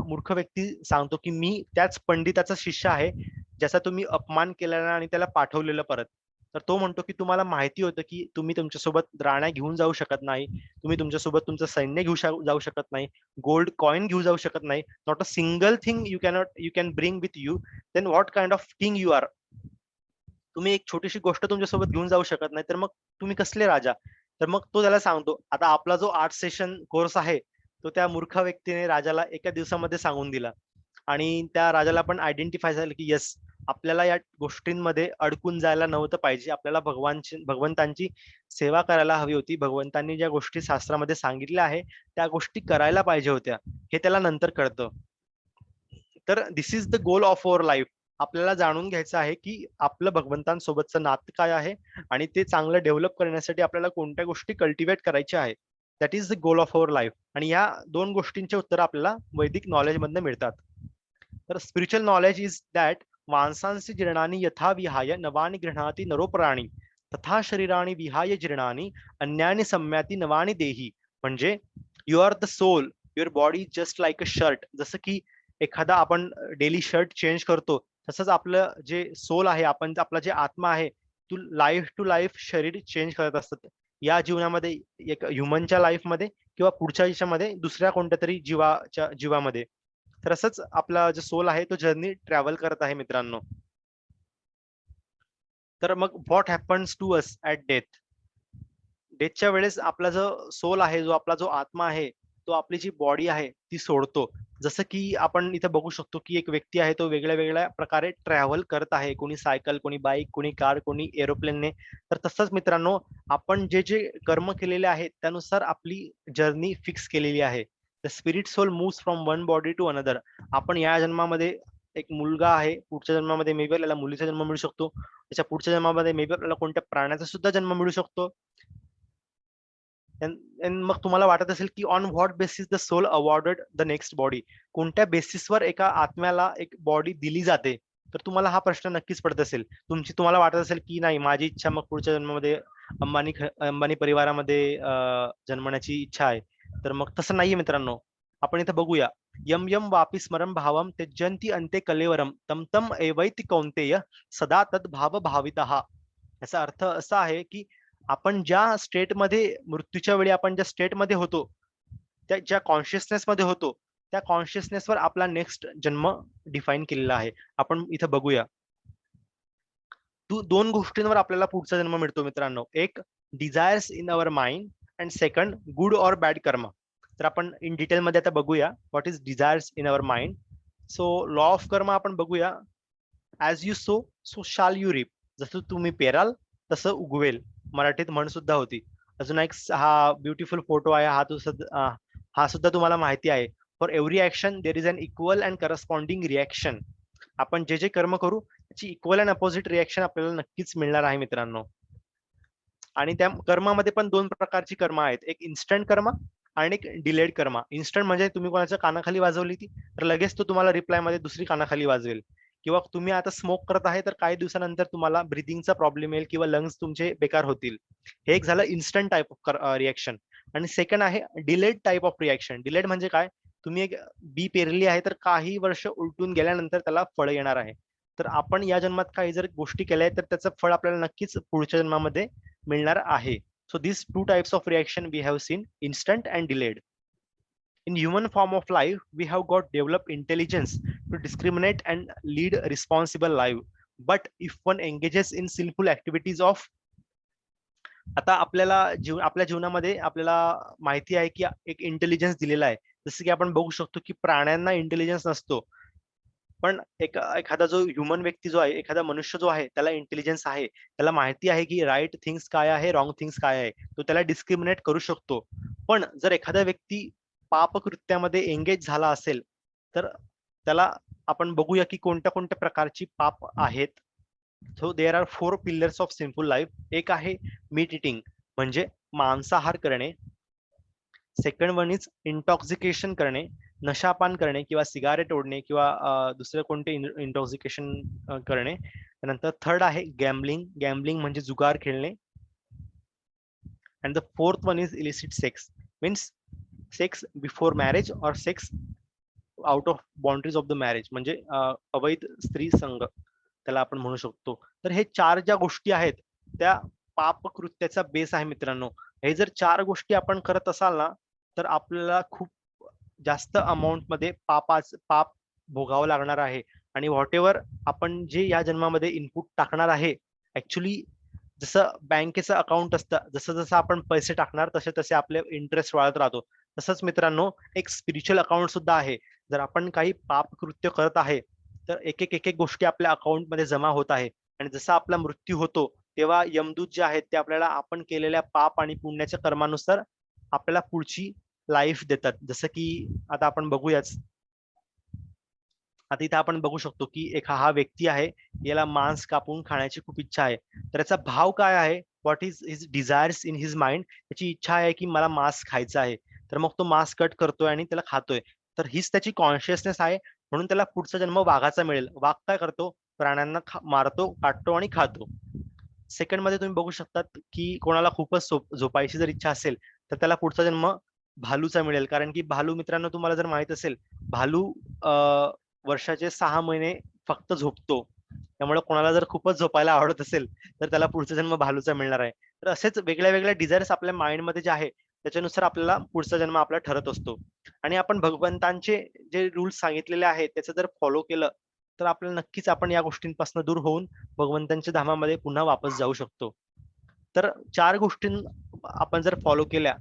मूर्ख व्यक्ती सांगतो की मी त्याच पंडिताचा शिष्य आहे ज्याचा तुम्ही अपमान केलेला आणि त्याला पाठवलेलं परत. तर तो म्हणतो की तुम्हाला माहिती होतं की तुम्ही तुमच्यासोबत राण्या घेऊन जाऊ शकत नाही, तुम्ही तुमच्यासोबत तुमचं सैन्य घेऊ जाऊ शकत नाही, गोल्ड कॉइन घेऊ जाऊ शकत नाही, not a single thing you can bring with you, then what kind of king you are. तुम्ही एक छोटीशी गोष्ट तुमच्यासोबत घेऊन जाऊ शकत नाही, तर मग तुम्ही कसले राजा? तर मग तो त्याला सांगतो. आता आपला जो 8 सेशन कोर्स आहे तो त्या मूर्ख व्यक्तीने राजाला एका दिवसामध्ये सांगून दिला. आणि त्या राजाला पण आयडेंटिफाय झालं की येस, आपल्याला या गोष्टींमध्ये अडकून जायला नव्हतं पाहिजे. आपल्याला भगवंतांची सेवा करायला हवी होती. भगवंतांनी ज्या गोष्टी शास्त्रामध्ये सांगितल्या आहे त्या गोष्टी करायला पाहिजे होत्या, हे त्याला नंतर कळतं. तर this is the goal of our life. आपल्याला जाणून घ्यायचं आहे की आपलं भगवंतांसोबतचं नातं काय आहे आणि ते चांगलं डेव्हलप करण्यासाठी आपल्याला कोणत्या गोष्टी कल्टिवेट करायच्या आहेत. That is the goal of our life. आणि या दोन गोष्टींचे उत्तर आपल्याला वैदिक नॉलेज मधनं मिळतात. तर स्पिरिच्युअल नॉलेज इज दॅट माणसांची जीर्णानी यथा विहाय नवानी गृह्णाती नरोपराणी तथा शरीराणी विहाय जीर्णानी अन्यानी सम्याती नवानी देही. म्हणजे you are the soul, your body just like a shirt. जसं की एखादा आपण डेली शर्ट चेंज करतो, तसंच आपलं जे सोल आहे, आपण आपला जे आत्मा आहे, टू लाईफ शरीर चेंज करत असतात. या जीवनामध्ये एक ह्युमनच्या लाईफमध्ये किंवा पुढच्या याच्यामध्ये दुसऱ्या कोणत्या तरी जीवामध्ये. तर असंच आपला जो सोल आहे तो जर्नी ट्रॅव्हल करत आहे मित्रांनो. तर मग what happens to us at death. डेथच्या वेळेस आपला जो सोल आहे, जो आपला जो आत्मा आहे, तो आपली जी बॉडी आहे ती सोडतो. जसं की आपण इथे बघू शकतो की एक व्यक्ती आहे, तो वेगळ्या वेगळ्या प्रकारे ट्रॅव्हल करत आहे. कोणी सायकल, कोणी बाईक, कोणी कार, कोणी एरोप्लेनने. तर तसंच मित्रांनो, आपण जे जे कर्म केलेले आहेत त्यानुसार आपली जर्नी फिक्स केलेली आहे. The spirit soul moves from one body to another. आपण या जन्मामध्ये एक मुलगा आहे, पुढच्या जन्मामध्ये मे बी आपल्याला मुलीचा जन्म मिळू शकतो, त्याच्या पुढच्या जन्मामध्ये मे बी आपल्याला कोणत्या प्राण्याचा सुद्धा जन्म मिळू शकतो. मग तुम्हाला वाटत असेल की on what basis the soul awarded the next body. कोणत्या बेसिसवर एका आत्म्याला एक बॉडी दिली जाते? तर तुम्हाला हा प्रश्न नक्कीच पडत असेल. तुम्हाला वाटत असेल की नाही, माझी इच्छा मग पुढच्या जन्मामध्ये अंबानी परिवारामध्ये जन्मण्याची इच्छा आहे. तर मग तसं नाहीये मित्रांनो. आपण इथं बघूया. यम यम वापी स्मरम भावम त्यजंती अंते कलेवरम तम तम एवैति कौंतेय सदा तद भाव भावितः. याचा अर्थ असा आहे की आपण ज्या स्टेटमध्ये मृत्यूच्या वेळी आपण ज्या स्टेटमध्ये होतो, त्या ज्या कॉन्शियसनेस मध्ये होतो, त्या कॉन्शियसनेसवर आपला नेक्स्ट जन्म डिफाईन केलेला आहे. आपण इथं बघूया. दोन गोष्टींवर आपल्याला पुढचा जन्म मिळतो मित्रांनो. एक desires in our mind and second good or bad कर्म. तर आपण इन डिटेल मध्ये आता बघूया what is desires in our mind. So law of कर्म आपण बघूया. ॲज यू सो सो शाल यू रिप. जसं तुम्ही पेराल तसं उगवेल, मराठीत म्हण सुद्धा होती. अजून एक हा ब्युटिफुल फोटो आहे, हा सुद्धा तुम्हाला माहिती आहे. For every action there is an equal and corresponding reaction. आपण जे जे कर्म करू त्याची इक्वल अँड अपोजिट रिॲक्शन आपल्याला नक्कीच मिळणार आहे मित्रांनो. आणि त्या कर्मामध्ये पण दोन प्रकारची कर्म आहेत, एक इन्स्टंट कर्म आणि एक डिलेड कर्म. इन्स्टंट म्हणजे तुम्ही कोणाच्या कानाखाली वाजवली ती, तर लगेच तो तुम्हाला रिप्लाय मध्ये दुसरी कानाखाली वाजवेल. किंवा तुम्ही आता स्मोक करत आहे तर काही दिवसानंतर तुम्हाला ब्रिदिंगचा प्रॉब्लेम येईल किंवा लंग्स तुमचे बेकार होतील. हे एक झालं इन्स्टंट टाईप ऑफ रिॲक्शन. आणि सेकंड आहे delayed type of reaction. Delayed म्हणजे काय? तुम्ही एक बी पेरली आहे तर काही वर्ष उलटून गेल्यानंतर त्याला फळ येणार आहे. तर आपण या जन्मात काही जर गोष्टी केल्या तर त्याचं फळ आपल्याला नक्कीच पुढच्या जन्मामध्ये मिळणार आहे. So these two types of reaction we have seen, instant and delayed. In human form of life, we have got developed intelligence to discriminate and lead a responsible life. But if one engages in sinful activities of, आता आपल्या जीवनामध्ये आपल्याला माहिती आहे की एक intelligence दिलेला आहे. जसं की आपण बघू शकतो की प्राण्यांना इंटेलिजन्स नसतो, पण एखादा जो ह्युमन व्यक्ती जो आहे, एखादा मनुष्य जो आहे, त्याला इंटेलिजन्स आहे. त्याला माहिती आहे की राईट थिंग्स काय आहे, रॉंग थिंग्स काय आहे. तो त्याला डिस्क्रिमिनेट करू शकतो. पण जर एखादा व्यक्ती पापकृत्यामध्ये एंगेज झाला असेल तर त्याला आपण बघूया की कोणत्या कोणत्या प्रकारची पाप आहेत. So there are 4 pillars of simple life. एक आहे मीट इटिंग, म्हणजे मांसाहार करणे. सेकंड वन इज इंटॉक्सिकेशन करणे, नशापान करणे किंवा सिगारेट ओढणे किंवा दुसरे कोणते इंटॉक्सिकेशन करणे. नंतर थर्ड आहे गॅम्बलिंग. गॅम्बलिंग म्हणजे जुगार खेळणे. And the fourth one is illicit sex, means sex before marriage or sex out of boundaries of the marriage, म्हणजे अवैध स्त्री संग त्याला आपण म्हणू शकतो. तर हे 4 ज्या गोष्टी आहेत त्या पापकृत्याचा बेस आहे मित्रांनो. हे जर 4 गोष्टी आपण करत असाल ना, तर आपल्याला खूप जास्त अमाऊंट मध्ये पाप भोगावं लागणार आहे. आणि व्हॉटेवर आपण जे या जन्मामध्ये इनपुट टाकणार आहे, ऍक्च्युली जसं बँकेचं अकाउंट असतं, जसं जसं आपण पैसे टाकणार तसे तसे आपले इंटरेस्ट वाढत राहतो. तसंच मित्रांनो एक स्पिरिच्युअल अकाउंट सुद्धा आहे. जर आपण काही पापकृत्य करत आहे तर एक एक गोष्टी आपल्या अकाउंट मध्ये जमा होत आहे. आणि जसा आपला मृत्यू होतो तेव्हा यमदूत जे आहेत ते आपल्याला आपण केलेल्या पाप आणि पुण्याच्या कर्मानुसार आपल्याला पुढची लाईफ देतात. जसं की आता आपण बघूयाच, आता इथे आपण बघू शकतो की एक हा व्यक्ती आहे, याला मांस कापून खाण्याची खूप इच्छा आहे. तर याचा भाव काय आहे, what is his desires in his mind, त्याची इच्छा आहे की मला मांस खायचं आहे. तर मग तो मांस कट करतोय आणि त्याला खातोय. तर हीच त्याची कॉन्शियसनेस आहे, म्हणून त्याला पुढचा जन्म वाघाचा मिळेल. वाघ काय करतो, प्राण्यांना मारतो, काटतो आणि खातो. सेकंड मध्ये तुम्ही बघू शकतात की कोणाला खूपच झोपायची जर इच्छा असेल तर त्याला पुढचा जन्म भालूचा मिळेल. कारण की भालू मित्रांनो तुम्हाला जर माहित असेल, भालू वर्षाचे 6 महिने फक्त झोपतो. त्यामुळे कोणाला जर खूपच झोपायला आवडत असेल तर त्याला पुढचा जन्म भालूचा मिळणार आहे. तर असेच वेगळ्या वेगळ्या डिझायर्स आपल्या माइंड मध्ये जे आहे त्याच्यानुसार आपल्याला पुढचा जन्म आपला ठरत असतो. आणि आपण भगवंतांचे जे रूल्स सांगितलेले आहेत त्याचं जर फॉलो केलं तर आपल्याला नक्कीच आपण या गोष्टींपासून दूर होऊन भगवंतांच्या धामामध्ये पुन्हा वापस जाऊ शकतो. तर 4 गोष्टी आपण जर फॉलो केल्या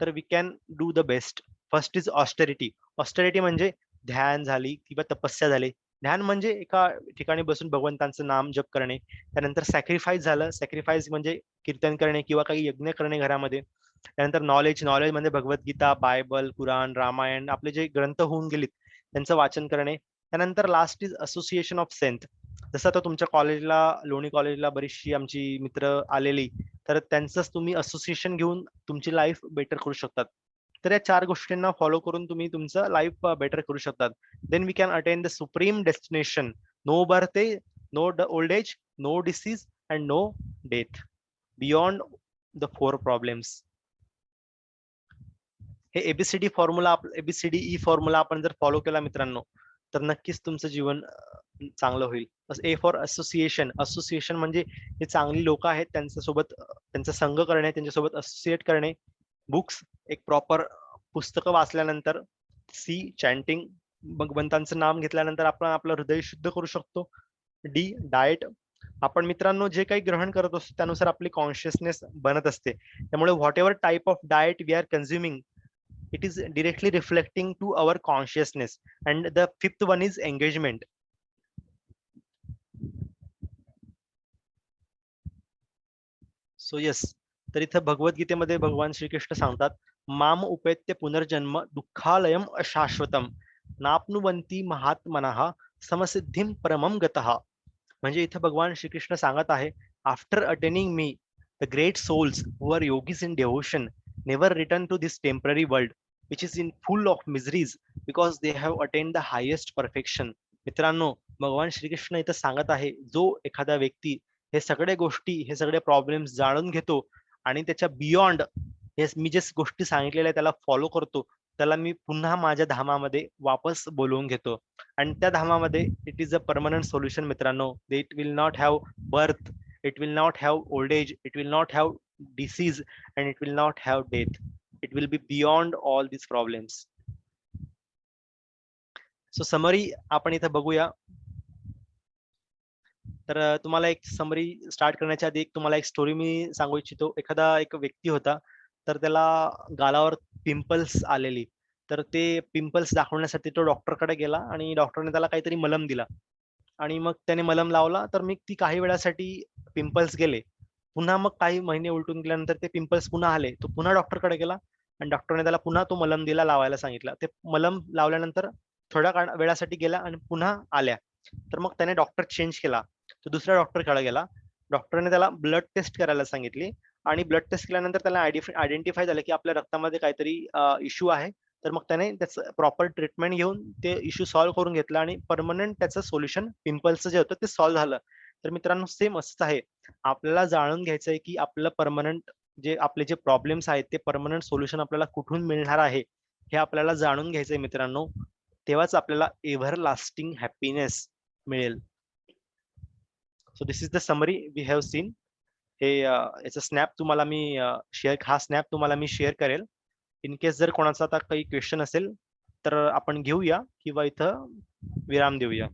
तर we can do the best. First is austerity. Austerity म्हणजे ध्यान झाली किंवा तपस्या झाली. ध्यान म्हणजे एका ठिकाणी बसून भगवंतांचं नाम जप करणे. त्यानंतर सॅक्रिफाईस झालं. सॅक्रिफाईस म्हणजे कीर्तन करणे किंवा काही यज्ञ करणे घरामध्ये. त्यानंतर नॉलेज. नॉलेज म्हणजे भगवद्गीता, बायबल, कुराण, रामायण आपले जे ग्रंथ होऊन गेलीत त्यांचं वाचन करणे. त्यानंतर last is association of saint. जसं आता तुमच्या कॉलेजला, लोणी कॉलेजला बरीचशी आमची मित्र आलेली, तर त्यांचंच तुम्ही असोसिएशन घेऊन तुमची लाईफ बेटर करू शकतात. तर या 4 गोष्टींना फॉलो करून तुम्ही तुमचं लाईफ बेटर करू शकतात. Then we can attain the supreme destination. No birth, no old age, no disease and no death beyond the 4 problems. हे A B C D formula, A B C D E formula आपण जर फॉलो केला मित्रांनो तर नक्कीच तुमचं जीवन चांगलं होईल. A for association. असोसिएशन म्हणजे हे चांगली लोक आहेत त्यांच्यासोबत त्यांचा संघ करणे, त्यांच्यासोबत असोसिएट करणे. बुक्स, एक प्रॉपर पुस्तकं वाचल्यानंतर. सी चॅन्टिंग, भगवंतांचं नाम घेतल्यानंतर आपण आपलं हृदय शुद्ध करू शकतो. D diet. आपण मित्रांनो जे काही ग्रहण करत असतो त्यानुसार आपली कॉन्शियसनेस बनत असते. त्यामुळे whatever type of diet we are consuming, it is directly reflecting to our consciousness. And the fifth one is engagement. So yes, तर इथं भगवद्गीतेमध्ये भगवान श्रीकृष्ण सांगतात, माम उपेत्य पुनर्जन्म दुःखालयम अशाश्वतम नाप्नुवन्ति महात्मनः समसिद्धिम परमम गतः. म्हणजे इथं भगवान श्रीकृष्ण सांगत आहे, after attaining me the great souls who are yogis in devotion never return to this temporary world which is in full of miseries because they have attained the highest perfection. मित्रांनो भगवान श्रीकृष्ण इथं सांगत आहे, जो एखादा व्यक्ती हे सगळे गोष्टी, हे सगळे प्रॉब्लेम्स जाणून घेतो आणि त्याच्या बियॉन्ड हे मी जे गोष्टी सांगितलेल्या त्याला फॉलो करतो, त्याला मी पुन्हा माझ्या धामामध्ये वापस बोलवून घेतो. आणि त्या धामामध्ये it is a permanent solution मित्रांनो. It will not have birth, it will not have old age, it will not have disease, and it will not have death. It will be beyond all these problems. So summary आपण इथे बघूया. तर तुम्हाला एक summary start करण्याच्या आधी एक तुम्हाला एक स्टोरी मी सांगू इच्छितो. एखादा एक व्यक्ती होता, तर त्याला गालावर पिंपल्स आलेली. तर ते पिंपल्स दाखवण्यासाठी तो डॉक्टरकडे गेला आणि डॉक्टरने त्याला काहीतरी मलम दिला आणि मग त्याने मलम लावला. तर मग ती काही वेळासाठी पिंपल्स गेले. पुन्हा मग काही महिने उलटून गेल्यानंतर ते पिंपल्स पुन्हा आले. तो पुन्हा डॉक्टरकडे गेला आणि डॉक्टरने त्याला पुन्हा तो मलम दिला, लावायला सांगितला. ते मलम लावल्यानंतर थोड्या वेळासाठी गेला आणि पुन्हा आल्या. तर मग त्याने डॉक्टर चेंज केला. तो दुसऱ्या डॉक्टरकडे गेला. डॉक्टरने त्याला ब्लड टेस्ट करायला सांगितली आणि ब्लड टेस्ट केल्यानंतर त्याला आयडेंटिफाय झालं की आपल्या रक्तामध्ये काहीतरी इश्यू आहे. तर मग त्याने त्याचं प्रॉपर ट्रीटमेंट घेऊन ते इश्यू सॉल्व्ह करून घेतला आणि परमनंट त्याचं सोल्युशन पिंपल्सचं जे होतं ते सॉल्व्ह झालं. तर मित्रांनो सेम असंच आहे. आपल्याला जाणून घ्यायचं आहे की आपलं परमनंट जे आपले जे प्रॉब्लेम्स आहेत ते परमनंट सोल्युशन आपल्याला कुठून मिळणार आहे हे आपल्याला जाणून घ्यायचंय मित्रांनो. तेव्हाच आपल्याला एव्हर लास्टिंग हॅपीनेस मिळेल. So this is the summary we have seen. हे याचा स्नॅप तुम्हाला मी हा स्नॅप तुम्हाला मी शेअर करेल. इन केस जर कोणाचा आता काही क्वेश्चन असेल तर आपण घेऊया किंवा इथं विराम देऊया.